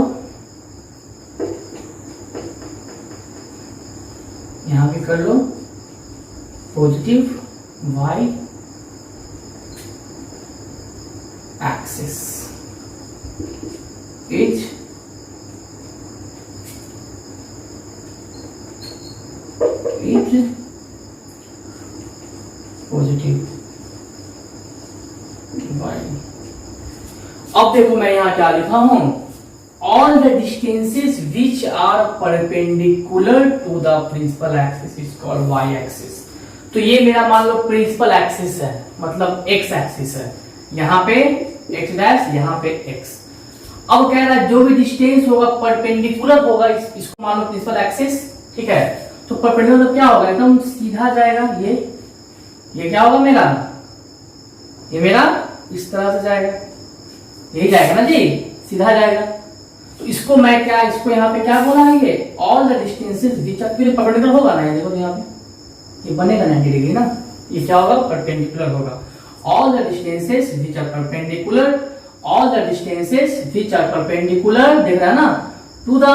A: यहां भी कर लो positive y axis is positive y। अब देखो मैं यहां क्या लिखा हूं, all the distances which are perpendicular to the principal axis is called y axis. तो ये मेरा मान लो प्रिंसिपल एक्सिस है, मतलब x एक्सिस है, यहाँ पे x डैश, यहाँ पे x। अब कह रहा है जो भी डिस्टेंस होगा परपेंडिकुलर होगा इसको मान लो प्रिंसिपल एक्सिस, ठीक है। तो परपेंडिकुलर तो क्या होगा, एकदम सीधा जाएगा, ये क्या होगा मेरा, ये मेरा इस तरह से जाएगा, यही जाएगा ना जी, सीधा जाएगा। तो इसको मैं क्या, इसको यहाँ पे क्या बोला है, ये all the distances which are, फिर परपेंडिकुलर होगा ना, ये देखो यहाँ पे ये बनेगा 90 डिग्री ना, ये क्या होगा, परपेंडिकुलर होगा। All the distances which are perpendicular, all the distances which are perpendicular, देख रहा है ना, टू द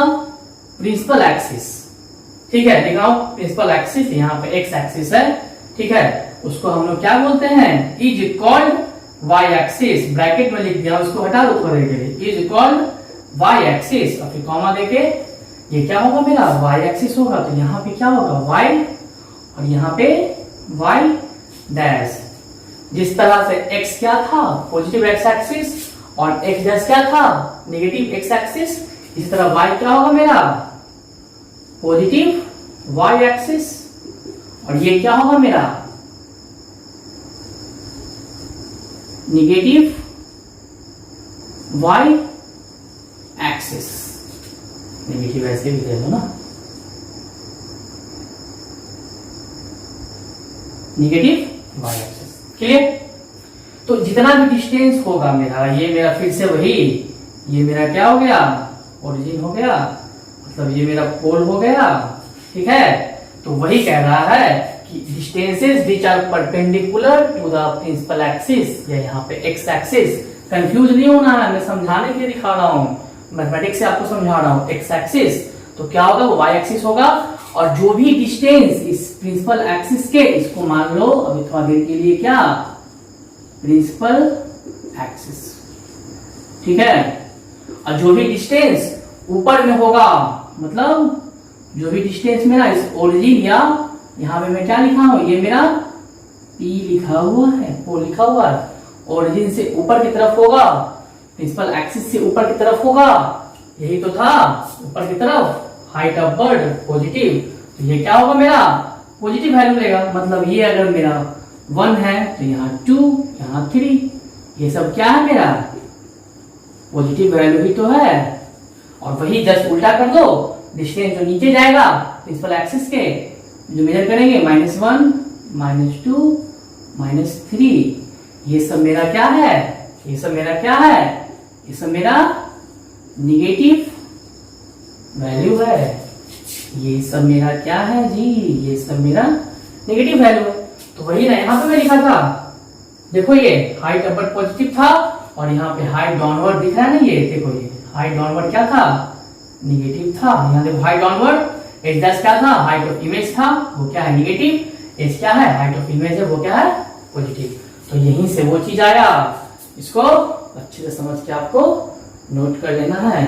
A: प्रिंसिपल एक्सिस, ठीक है। दिखाओ प्रिंसिपल एक्सिस, यहाँ पे एक्स एक्सिस है, ठीक है, उसको हम लोग क्या बोलते हैं, is called y axis, bracket में लिख दिया, उसको हटा दो थोड़े के लिए, इज कॉल्ड y एक्सिस, और फिर कॉमा देके ये क्या होगा मेरा y एक्सिस होगा, तो यहाँ पे क्या होगा y, और यहाँ पे y डैश। जिस तरह से x क्या था पॉजिटिव x एक्सिस और x डैश क्या था नेगेटिव x एक्सिस, इसी तरह y क्या होगा मेरा पॉजिटिव y एक्सिस, और ये क्या होगा मेरा नेगेटिव y एक्सिस। नेगेटिव ऐसे भी दे दो ना, नेगेटिव y एक्सिस, क्लियर। तो जितना भी डिस्टेंस होगा मेरा, ये मेरा फिर से वही, ये मेरा क्या हो गया ओरिजिन हो गया, मतलब ये मेरा पोल हो गया, ठीक है। तो वही कह रहा है कि distances which are perpendicular to the principal axis, या यहाँ पे एक्स एक्सिस, कंफ्यूज नहीं होना है, मैं समझाने के लिए दिखा रहा हूँ, मैथमेटिक्स से आपको समझा रहा हूँ। एक्स एक्सिस तो क्या होगा, वो वाई एक्सिस होगा, और जो भी डिस्टेंस इस प्रिंसिपल एक्सिस के, इसको मान लो अभी थोड़ा देर के लिए क्या प्रिंसिपल एक्सिस, ठीक है। और जो भी डिस्टेंस ऊपर में होगा, मतलब जो भी डिस्टेंस मेरा इस ओरिजिन, या यहाँ पे मैं क्या लिखा हूं, ये मेरा P लिखा हुआ है, O लिखा हुआ है, ओरिजिन से ऊपर की तरफ होगा, प्रिंसिपल एक्सिस से ऊपर की तरफ होगा, यही तो था, ऊपर की तरफ हाइट अपवर्ड पॉजिटिव, तो ये क्या होगा मेरा पॉजिटिव वैल्यू लेगा, मतलब ये अगर मेरा 1 है तो यहाँ 2, यहाँ 3, ये सब क्या है मेरा पॉजिटिव वैल्यू ही तो है। और वही जस्ट उल्टा कर दो, डिस्टेंस जो नीचे जाएगा प्रिंसिपल एक्सिस के, जो मेजर करेंगे -1, -2, -3, ये सब मेरा क्या है, ये सब मेरा क्या है, ये सब मेरा निगेटिव वैल्यू है, ये सब मेरा क्या है जी, ये सब मेरा नेगेटिव वैल्यू है। तो वही ना यहाँ पे मैं लिखा था, देखो ये हाइट अपर पॉजिटिव था और यहाँ पे हाइट डाउनवर्ड दिख रहा है ना, ये देखो ये हाइट डाउनवर्ड क्या था, निगेटिव था। यहाँ देखो हाइट डाउनवर्ड एच डैश क्या था, हाइट ऑफ इमेज था, वो क्या है निगेटिव, एच क्या है हाइट ऑफ इमेज है, वो क्या है पॉजिटिव। तो यहीं से वो चीज आया, इसको अच्छे से समझ के आपको नोट कर लेना है।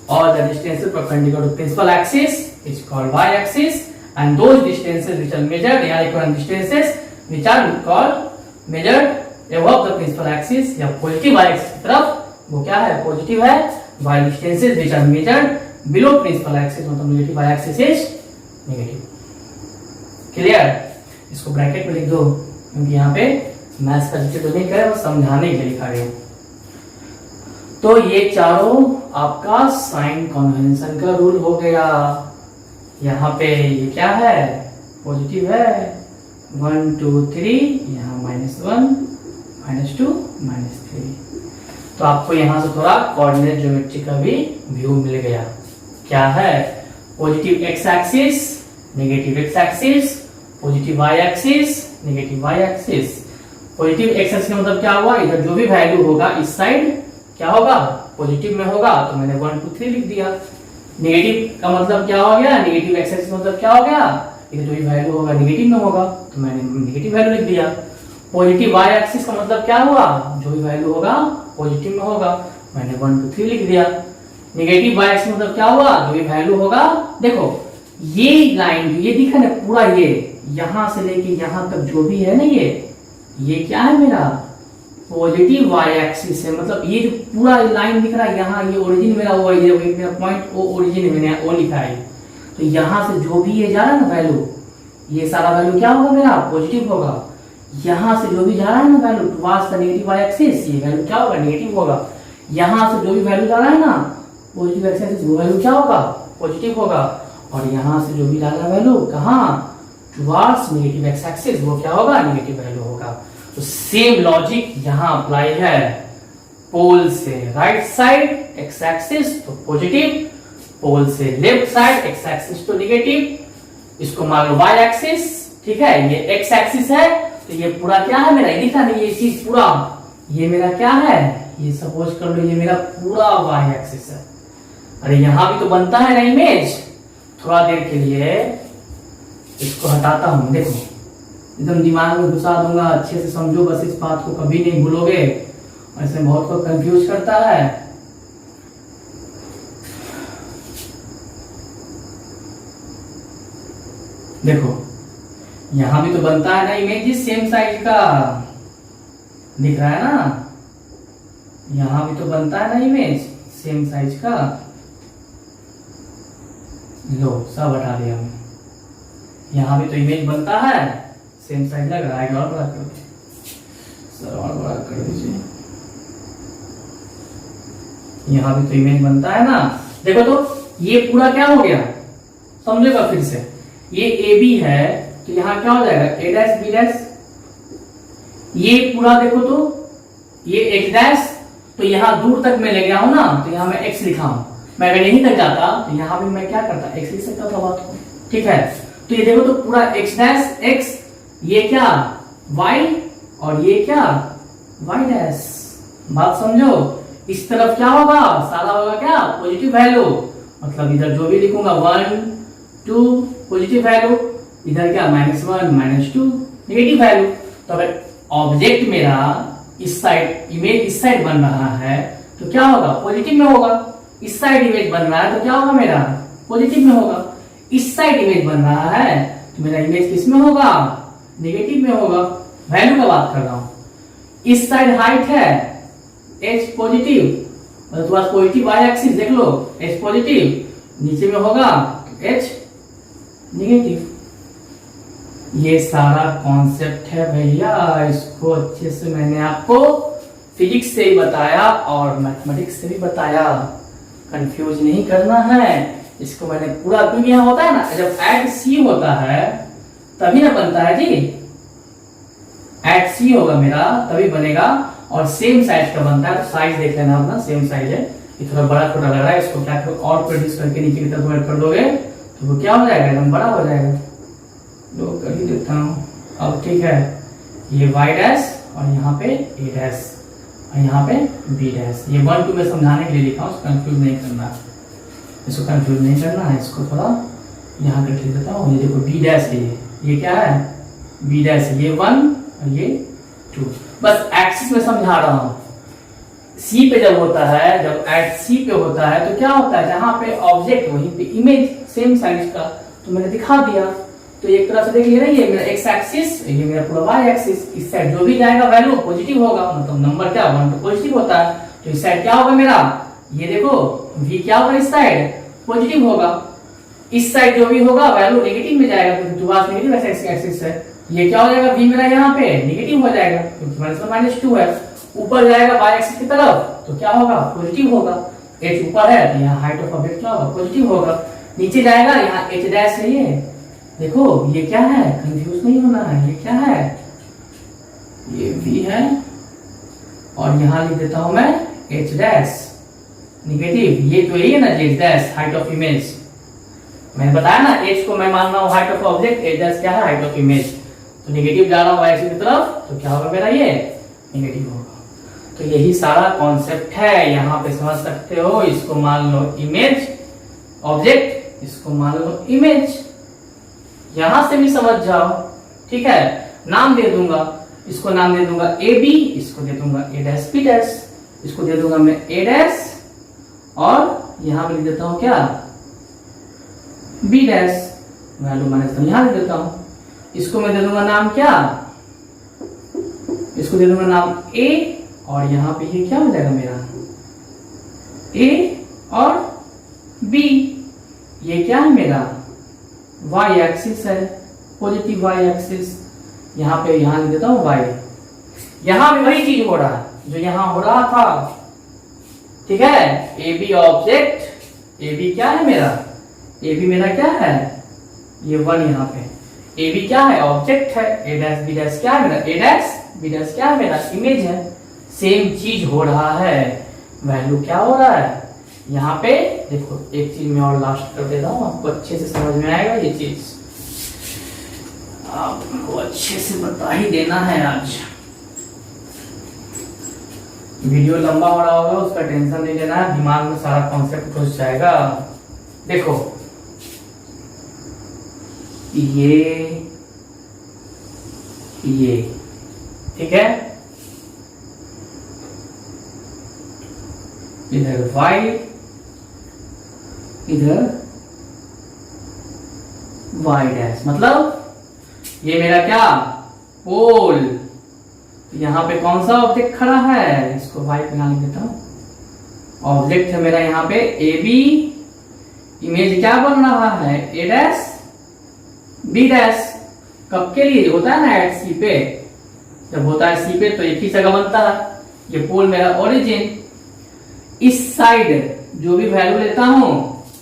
A: और the distances perpendicular to principal axis is called y axis and those distances which are measured या equal distances which are called measured above the principal axis या पॉजिटिव y एक्सिस की तरफ, वो क्या है पॉजिटिव है। while distances which are measured below principal axis मतलब negative y axis is negative. Clear, इसको ब्रैकेट में लिख दो क्योंकि यहाँ पे मैथ्स का जिक्र तो नहीं करे, वो समझाने के लिए लिखा गया। तो ये चारों आपका साइन कन्वेंशन का रूल हो गया। यहाँ पे ये क्या है पॉजिटिव है 1 2 3, यहाँ -1 -2 -3। तो आपको यहां से थोड़ा कोऑर्डिनेट ज्योमेट्री का भी व्यू मिल गया। क्या है positive x axis, negative x axis, positive Y axis, negative Y axis. Positive x axis का मतलब क्या हुआ, इधर जो भी वैल्यू होगा इस साइड क्या होगा पॉजिटिव में होगा, तो मैंने 1 2 3 लिख दिया। नेगेटिव का मतलब क्या हो गया, नेगेटिव एक्स एक्सिस मतलब क्या हो गया, इधर जो भी वैल्यू होगा नेगेटिव में होगा, तो मैंने नेगेटिव वैल्यू लिख दिया। पॉजिटिव वाई एक्सिस का मतलब क्या हुआ, जो भी वैल्यू होगा पॉजिटिव में होगा, मैंने 1 2 3 लिख दिया। नेगेटिव वाई एक्सिस मतलब क्या हुआ, जो भी वैल्यू होगा, देखो ये लाइन ये दिखा ना पूरा, ये यहां से लेके यहां तक जो भी है ना, ये क्या है मेरा पॉजिटिव वाई एक्सिस है। मतलब ये जो पूरा लाइन दिख रहा है यहाँ, ये ओरिजिन मेरा वो है, ये मेरा पॉइंट ओ ओरिजिन मैंने वो लिखा है। तो यहाँ से जो भी ये जा रहा है ना वैल्यू, ये सारा वैल्यू क्या होगा मेरा पॉजिटिव होगा। यहाँ से जो भी जा रहा है ना value towards the negative Y axis, ये वैल्यू क्या होगा नेगेटिव होगा। यहाँ से जो भी वैल्यू जा रहा है ना पॉजिटिव एक्स एक्सिस, वो वैल्यू क्या होगा पॉजिटिव होगा। और यहाँ से जो भी जा रहा है वैल्यू कहाँ टुवर्ड्स नेगेटिव एक्स एक्सिस, वो क्या होगा नेगेटिव वैल्यू होगा। तो सेम लॉजिक यहाँ अप्लाई है। पोल से राइट साइड एक्स एक्सिस तो पॉजिटिव, पोल से लेफ्ट साइड एक्स एक्सिस तो नेगेटिव। इसको मान लो वाई एक्सिस, ठीक है, ये एक्स एक्सिस है, तो ये पूरा क्या है मेरा, ये दिखा नहीं ये चीज पूरा, ये मेरा क्या है, ये सपोज कर लो ये मेरा पूरा वाई एक्सिस है। अरे यहां भी तो बनता है ना इमेज। थोड़ा देर के लिए इसको हटाता हूं, देखो एकदम दिमाग में घुसा दूंगा, अच्छे से समझो बस, इस बात को कभी नहीं भूलोगे, ऐसे बहुत को कंफ्यूज करता है। देखो यहां भी तो बनता है ना इमेज सेम साइज का, दिख रहा है ना, यहां भी तो बनता है ना इमेज सेम साइज का। लो सब हटा दिया हमने, यहां भी तो इमेज बनता है सेम साइज लग रहा है। और बड़ा कर दीजिए सर, और बड़ा कर दीजिए, यहां भी तो इमेज बनता है ना। देखो तो ये पूरा क्या हो गया समझेगा फिर से, ये ए बी है तो यहां क्या हो जाएगा ए डैश बी डैश, ये पूरा देखो तो ये एक्स डैश, तो यहां दूर तक मैं ले गया हूं ना, तो यहां मैं एक्स लिखा हूं। मैं अगर यहीं तक जाता तो यहां भी मैं क्या करता एक्स लिख सकता था बात को, ठीक है। तो ये देखो तो पूरा एक्स डैश एक्स, ये क्या वाई और ये क्या वाई डैश। बात समझो, इस तरफ क्या होगा सारा होगा क्या पॉजिटिव वैल्यू, मतलब इधर जो भी लिखूंगा 1 2 पॉजिटिव वैल्यू, इधर क्या -1 -2 नेगेटिव वैल्यू। तो अगर ऑब्जेक्ट मेरा इस साइड इमेज इस साइड बन रहा है तो क्या होगा पॉजिटिव में होगा, इस साइड इमेज बन रहा है तो क्या होगा मेरा पॉजिटिव में होगा। इस साइड इमेज बन रहा है तो मेरा इमेज किस में होगा नेगेटिव में होगा। वैल्यू का बात कर रहा हूं, इस साइड हाइट है h पॉजिटिव, मतलब तुम्हारा पॉजिटिव y एक्सिस देख लो h पॉजिटिव, नीचे में होगा h नेगेटिव। ये सारा कॉन्सेप्ट है भैया, इसको अच्छे से मैंने आपको फिजिक्स से ही बताया और मैथमेटिक्स से भी बताया, कंफ्यूज नहीं करना है इसको। मैंने पूरा, क्योंकि यहाँ होता है ना जब एट सी होता है तभी ना बनता है जी, एट सी होगा मेरा तभी बनेगा, और सेम साइज का बनता है। तो साइज देख लेना अपना, सेम साइज है, ये थोड़ा बड़ा छोटा लग रहा है, इसको क्या करो और प्रोड्यूस करके नीचे की तरफ ऐड कर दोगे तो वो क्या हो जाएगा एकदम बड़ा हो जाएगा। लो कर ही देता हूँ अब, ठीक है। ये वाई डैश और यहाँ पे ए डैश, और यहाँ पे बी डैश। ये 1 2 में समझाने के लिए लिखा हूँ, कंफ्यूज नहीं करना, इसको कंफ्यूज नहीं करना है। इसको थोड़ा यहाँ करके देता हूँ। ये देखो बी डैश है, ये क्या है, बी डैश है, ये 1 और ये 2। बस एक्सिस में समझा रहा हूँ। सी पे जब होता है, जब एट सी पे होता है तो क्या होता है, जहाँ पे ऑब्जेक्ट वहीं पे इमेज सेम साइज का, तो मैंने दिखा दिया। तो एक तरह से देखिए ना, ये मेरा एक्स एक्सिस, ये मेरा पूरा वाई एक्सिस। इस साइड जो भी जाएगा वैल्यू पॉजिटिव होगा, मतलब नंबर क्या 1 तो पॉजिटिव होता है। तो इस साइड क्या होगा मेरा, ये देखो v क्या होगा, इस साइड पॉजिटिव होगा। इस साइड जो भी होगा वैल्यू नेगेटिव में जाएगा, क्योंकि टू नेगेटिव एक्सिस है। ये क्या हो जाएगा, v मेरा यहाँ पे नेगेटिव हो जाएगा, क्योंकि -2 है। ऊपर जाएगा y एक्सिस की तरफ तो क्या होगा, पॉजिटिव होगा। h ऊपर है तो यहाँ हाइट ऑफ ऑब्जेक्ट क्या होगा, पॉजिटिव होगा। नीचे जाएगा, यहाँ h डैश है, ये देखो ये क्या है, कंफ्यूज नहीं होना है, ये क्या है, ये v है और यहाँ लिख देता हूं मैं h डैश नेगेटिव। ये तो यही है ना h dash, height of image. मैंने बताया ना h को मैं मान रहा हूँ height of object, h dash क्या है, हाइट ऑफ इमेज। तो नेगेटिव जा रहा हूँ y एक्सिस की तरफ तो क्या होगा मेरा, ये नेगेटिव होगा। तो यही सारा कॉन्सेप्ट है, यहाँ पे समझ सकते हो। इसको मान लो इमेज ऑब्जेक्ट, इसको मान लो इमेज, यहां से भी समझ जाओ, ठीक है। नाम दे दूंगा, इसको नाम दे दूंगा ए बी, इसको दे दूंगा ए डैश बी डैश, इसको दे दूंगा मैं ए डैश और यहां पे लिख देता हूं क्या, बी डैश, वैल्यू माइनस यहां लिख देता हूं। इसको मैं दे दूंगा नाम क्या, इसको दे दूंगा नाम ए और यहाँ पे ये क्या हो जाएगा मेरा ए और बी। ये क्या है मेरा y एक्सिस है, पॉजिटिव y एक्सिस। यहाँ पे यहाँ लिख देता हूँ y। यहाँ भी वही चीज हो रहा है जो यहाँ हो रहा था, ठीक है। A B object, A B क्या है मेरा, ए बी मेरा क्या है, ये 1 यहाँ पे। ए बी क्या है, ऑब्जेक्ट है। ए डैश बी डैश क्या है मेरा, ए डैश बी डैश क्या है मेरा, इमेज है। सेम चीज हो रहा है, वैल्यू क्या हो रहा है यहाँ पे। देखो एक चीज मैं और लास्ट कर देता हूँ, आपको अच्छे से समझ में आएगा। ये चीज आपको अच्छे से बता ही देना है आज। वीडियो लंबा हो रहा होगा, उसका टेंशन नहीं लेना है, दिमाग में सारा कॉन्सेप्ट घुस जाएगा। देखो ये ठीक है, इधर y, इधर y डैश, मतलब ये मेरा क्या, पोल। तो यहाँ पे कौन सा ऑब्जेक्ट खड़ा है, इसको y पे नाम लिख देता हूं। ऑब्जेक्ट है मेरा यहाँ पे ए बी, इमेज क्या बन रहा है, ए डैश बी डैश। कब के लिए होता है ना, एट सी पे, जब होता है सी पे तो एक ही जगह बनता है। ये पोल मेरा ओरिजिन। इस साइड जो भी वैल्यू लेता हूं,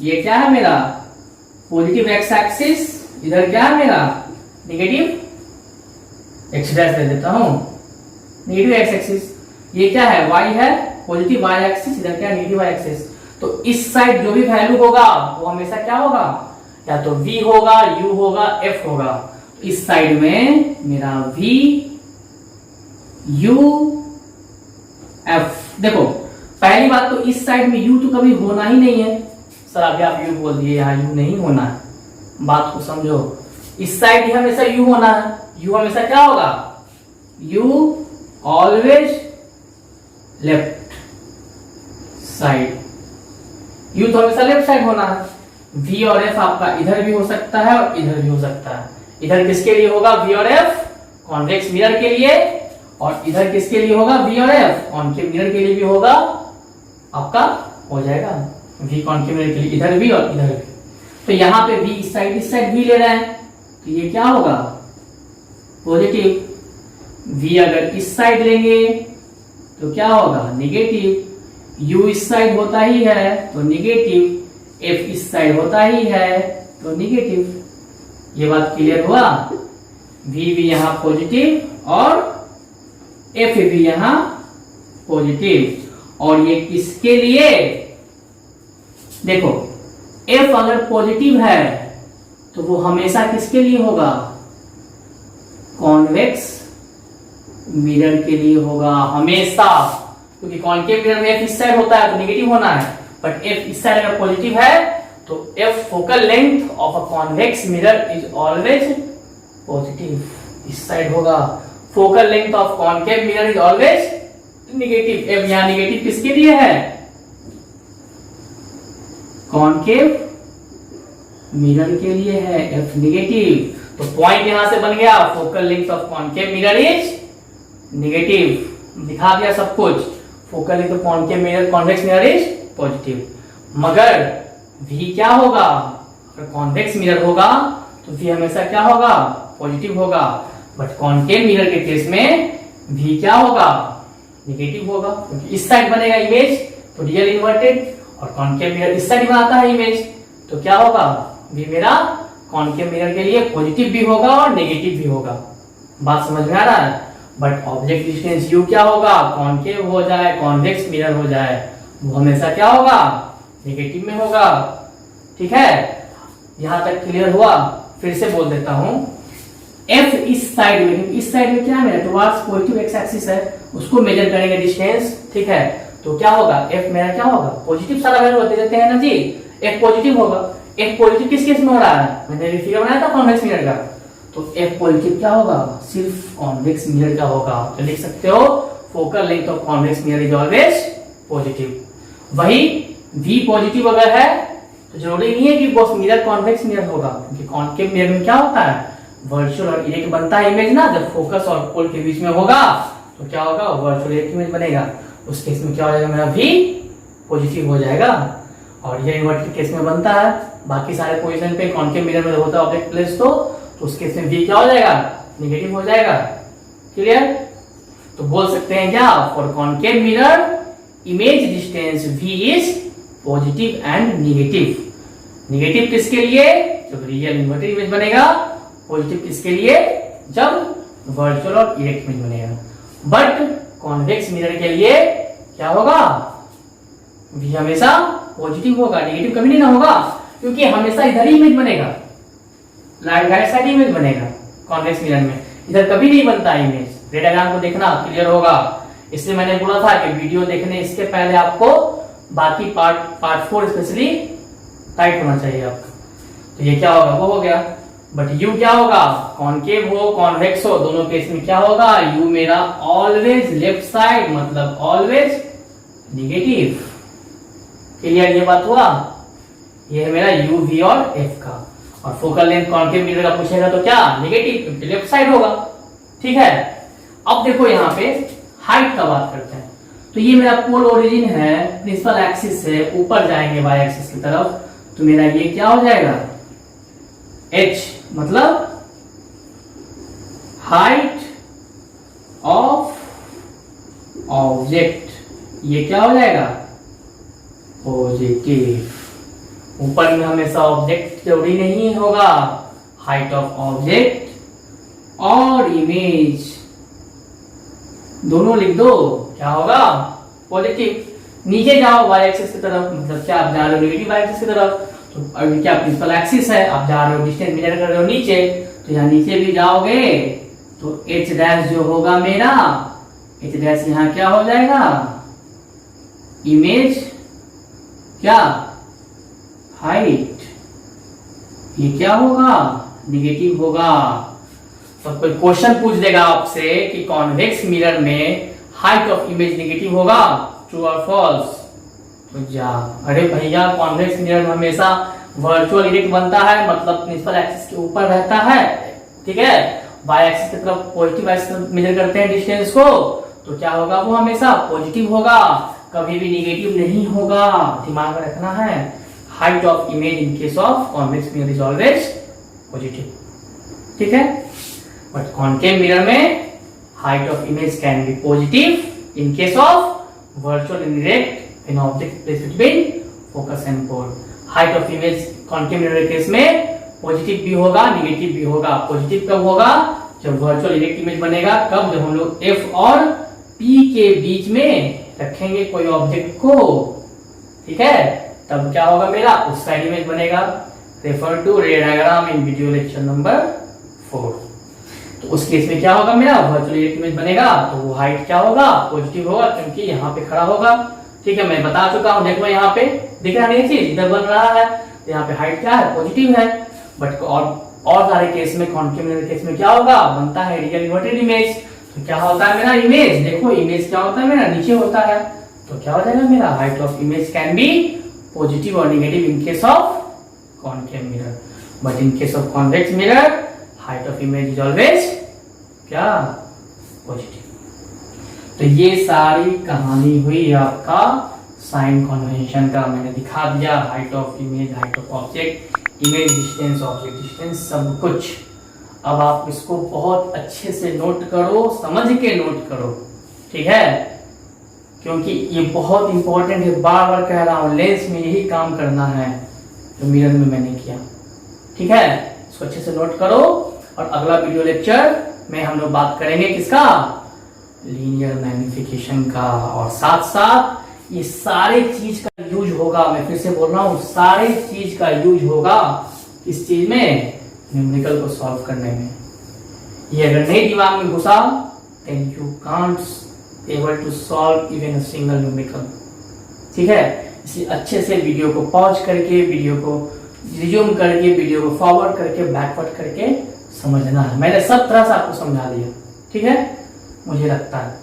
A: ये क्या है मेरा, पॉजिटिव एक्स एक्सिस, इधर क्या है मेरा, नेगेटिव एक्स डैश ले देता हूं, नेगेटिव एक्स एक्सिस। ये क्या है, वाई है, पॉजिटिव वाई एक्सिस, इधर क्या है, नेगेटिव वाई एक्सिस। तो इस साइड जो भी वैल्यू होगा वो हमेशा क्या होगा, या तो v होगा, u होगा, f होगा। इस साइड में मेरा v u f। देखो पहली बात तो इस साइड में u तो कभी होना ही नहीं है। सर अभी आप u बोल दिए, यहाँ u नहीं होना है, बात को समझो। इस साइड ही हमेशा u होना है, u हमेशा क्या होगा, u always left side, u तो हमेशा लेफ्ट साइड होना है। v और f आपका इधर भी हो सकता है और इधर भी हो सकता है। इधर किसके लिए होगा, v और f कॉन्वेक्स मिरर के लिए, और इधर किसके लिए होगा, v और f कॉन्केव मिरर के लिए भी होगा। आपका हो जाएगा v कॉन्केव मिरर के लिए इधर भी और इधर भी। तो यहाँ पे v इस साइड v ले रहे हैं, तो ये क्या होगा, पॉजिटिव। v अगर इस साइड लेंगे तो क्या होगा, नेगेटिव। u इस साइड होता ही है तो नेगेटिव, f इस साइड होता ही है तो नेगेटिव। ये बात क्लियर हुआ। v भी यहाँ पॉजिटिव और f भी यहाँ पॉजिटिव। और ये किसके लिए, देखो f अगर पॉजिटिव है तो वो हमेशा किसके लिए होगा, कॉन्वेक्स मिरर के लिए होगा हमेशा। क्योंकि कॉनकेव मिरर में एफ इस साइड होता है तो नेगेटिव होना है, बट एफ इस साइड अगर पॉजिटिव है तो F focal length of a convex mirror is always positive, इस साइड होगा। Focal length of concave mirror is always negative. F यहां नेगेटिव किसके लिए है? कॉनकेव मिरर के लिए है, एफ नेगेटिव। तो पॉइंट यहां से बन गया, focal length of concave mirror is negative, दिखा दिया सब कुछ। Focal length of concave mirror convex mirror is positive. मगर V क्या होगा? अगर कॉन्वेक्स मिरर होगा तो V हमेशा क्या होगा? पॉजिटिव होगा। बट कॉनकेव मिरर के केस में V क्या होगा? नेगेटिव होगा, क्योंकि इस साइड बनेगा इमेज तो रियल इन्वर्टेड, और कॉनकेव मिरर इस साइड बनाता है इमेज, तो क्या होगा? V मेरा कॉनकेव मिरर के लिए पॉजिटिव भी होगा और नेगेटिव भी होगा। बात समझ में आ रहा है? बट ऑब्जेक्ट डिस्टेंस U क्या होगा? कॉनकेव हो जाए, कॉन्वेक्स मिरर हो जाए, वो हमेशा क्या होगा? नेगेटिव में होगा। ठीक है, यहां तक क्लियर हुआ? फिर से बोल देता हूं, F इस साइड में, इस साइड में क्या है? टुवर्ड्स पॉजिटिव एक्स एक्सिस है, उसको मेजर करेंगे डिस्टेंस। ठीक है, तो क्या होगा? F मेरा क्या होगा? पॉजिटिव सारा वैल्यू होते रहते हैं ना जी, F पॉजिटिव होगा। F पॉजिटिव किस केस में हो रहा है? मैंने फिगर बनाया था कॉन्वेक्स मिरर का, तो F पॉजिटिव क्या होगा? सिर्फ कॉन्वेक्स मिरर का होगा। तो लिख सकते हो focal length of convex mirror is always positive. वही V पॉजिटिव अगर है तो जरूरी नहीं है कि बस मिरर कॉन्वेक्स मिरर होगा, क्योंकि कॉनकेव मिरर में क्या होता है? वर्चुअल और इरेक्ट बनता है इमेज ना, जब फोकस और पोल के बीच में होगा तो क्या होगा? वर्चुअल इरेक्ट इमेज बनेगा। उस केस में क्या हो जाएगा? मेरा V पॉजिटिव हो जाएगा। और ये इन्वर्टेड केस में बनता है, बाकी सारे पोजीशन पे कॉनकेव मिरर में होता है ऑब्जेक्ट प्लेस तो उस केस में V क्या हो जाएगा? नेगेटिव हो जाएगा। क्लियर? तो बोल सकते हैं क्या? For concave mirror image distance V is positive and negative. Negative किसके लिए? जब रियल इन्वर्टेड इमेज बनेगा। पॉजिटिव किसके लिए? जब वर्चुअल और इरेक्ट इमेज बनेगा। बट कॉन्वेक्स मिरर के लिए क्या होगा? V हमेशा पॉजिटिव होगा, नेगेटिव कभी नहीं ना होगा, क्योंकि हमेशा इधर ही इमेज बनेगा, राइट साइड इमेज बनेगा कॉन्वेक्स मिरर में, इधर कभी नहीं बनता इमेज। रे डायग्राम को देखना क्लियर होगा। इसलिए मैंने बोला था कि वीडियो देखने इसके पहले आपको बाकी पार्ट 4 स्पेशली टाइट होना चाहिए आपका। तो ये क्या होगा? वो हो गया। बट U क्या होगा? कॉनकेव हो कॉन्वेक्स हो, दोनों केस में क्या होगा? U मेरा ऑलवेज लेफ्ट साइड, मतलब ऑलवेज नेगेटिव। क्लियर? ये बात हुआ? ये है मेरा U, V और F का। और फोकल लेंथ कॉनकेव मिरर का पूछेगा तो क्या? नेगेटिव, क्योंकि लेफ्ट साइड होगा। ठीक है, अब देखो यहाँ पे हाइट का बात करते हैं। तो ये मेरा पोल ओरिजिन है, प्रिंसिपल एक्सिस है, ऊपर जाएंगे वाई एक्सिस की तरफ, तो मेरा ये क्या हो जाएगा? H, मतलब हाइट ऑफ ऑब्जेक्ट। ये क्या हो जाएगा? पॉजिटिव। ऊपर में हमेशा ऑब्जेक्ट जरूरी नहीं होगा, हाइट ऑफ ऑब्जेक्ट और इमेज दोनों लिख दो, क्या होगा? पॉजिटिव। नीचे जाओ वाई एक्सिस की तरफ, मतलब क्या आप जा रहे हो? नेगेटिव वाई एक्सिस की तरफ। तो अभी क्या प्रिंसिपल एक्सिस है, आप जा रहे हो डिस्टेंस मेजर कर रहे हो नीचे, तो यहाँ नीचे भी जाओगे तो H डैश जो होगा मेरा, H डैश यहाँ क्या हो जाएगा? इमेज क्या? हाइट। ये क्या होगा? नेगेटिव होगा। तो कोई क्वेश्चन पूछ देगा आपसे कि कॉन्वेक्स मिरर में हाइट ऑफ इमेज नेगेटिव होगा, ट्रू और फॉल्स? तो जा, अरे भैया कॉन्वेक्स मिरर में हमेशा वर्चुअल इरेक्ट बनता है, मतलब प्रिंसिपल एक्सिस के ऊपर रहता है। ठीक है, वाई एक्सिस की तरफ पॉजिटिव एक्सिस मेजर करते हैं डिस्टेंस को, तो क्या होगा? वो हमेशा पॉजिटिव होगा, कभी भी नेगेटिव नहीं होगा। दिमाग में रखना है, height of image in case of convex mirror is always positive. ठीक है, बट कॉनकेव मिरर में height of image can be positive in case of virtual and direct when object placed between focus and pole. Height of image concave mirror case में positive भी होगा, negative भी होगा। Positive कब होगा? जब virtual erect image बनेगा। कब? जब हम लोग F और P के बीच में रखेंगे कोई ऑब्जेक्ट को। ठीक है, तब क्या होगा? मेरा उस साइड इमेज बनेगा। Refer to ray diagram in video lecture number 4। तो उस केस में क्या होगा, मेरा वर्चुअल इरेक्ट इमेज बनेगा तो वो हाइट क्या होगा, पॉजिटिव होगा, क्योंकि यहाँ पे खड़ा होगा। ठीक है, मैं बता चुका हूँ, देखो यहाँ पे दिख रहा है ये चीज, इधर बन रहा है, तो यहाँ पे हाइट क्या है, पॉजिटिव है। बट और सारे केस में, कॉनकेव मिरर केस में क्या होगा, बनता है रियल इन्वर्टेड इमेज। तो क्या होता है मेरा इमेज, देखो इमेज क्या होता है मेरा, नीचे होता है। तो क्या हो जाएगा मेरा, height of image can be positive और negative in case of concave mirror, but in case of convex mirror height of image is always क्या, पॉजिटिव। तो ये सारी कहानी हुई आपका साइन कन्वेंशन का, मैंने दिखा दिया height of image, height of object, image distance, object distance, सब कुछ। अब आप इसको बहुत अच्छे से नोट करो, समझ के नोट करो, ठीक है, क्योंकि ये बहुत इंपॉर्टेंट है। बार बार कह रहा हूं, लेंस में यही काम करना है जो मिरर में मैंने किया। ठीक है, इसको अच्छे से नोट करो। और अगला वीडियो लेक्चर में हम लोग बात करेंगे किसका, लीनियर मैग्निफिकेशन का, और साथ साथ ये सारे चीज का यूज होगा, मैं फिर से बोल रहा हूँ, सारे चीज का यूज होगा इस चीज में, न्यूमेरिकल को सॉल्व करने में। ये अगर नहीं दिमाग में घुसा, then you can't able to solve even a single numerical. ठीक है, इसलिए अच्छे से वीडियो को पॉज करके, वीडियो को रिज्यूम करके, वीडियो को फॉरवर्ड करके, बैकवर्ड करके समझना है। मैंने सब तरह से आपको समझा दिया, ठीक है, मुझे लगता है।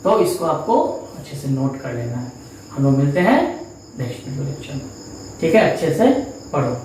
A: तो इसको आपको अच्छे से नोट कर लेना है। हम लोग मिलते हैं नेक्स्ट वीडियो लेक्चर में, ठीक है, अच्छे से पढ़ो।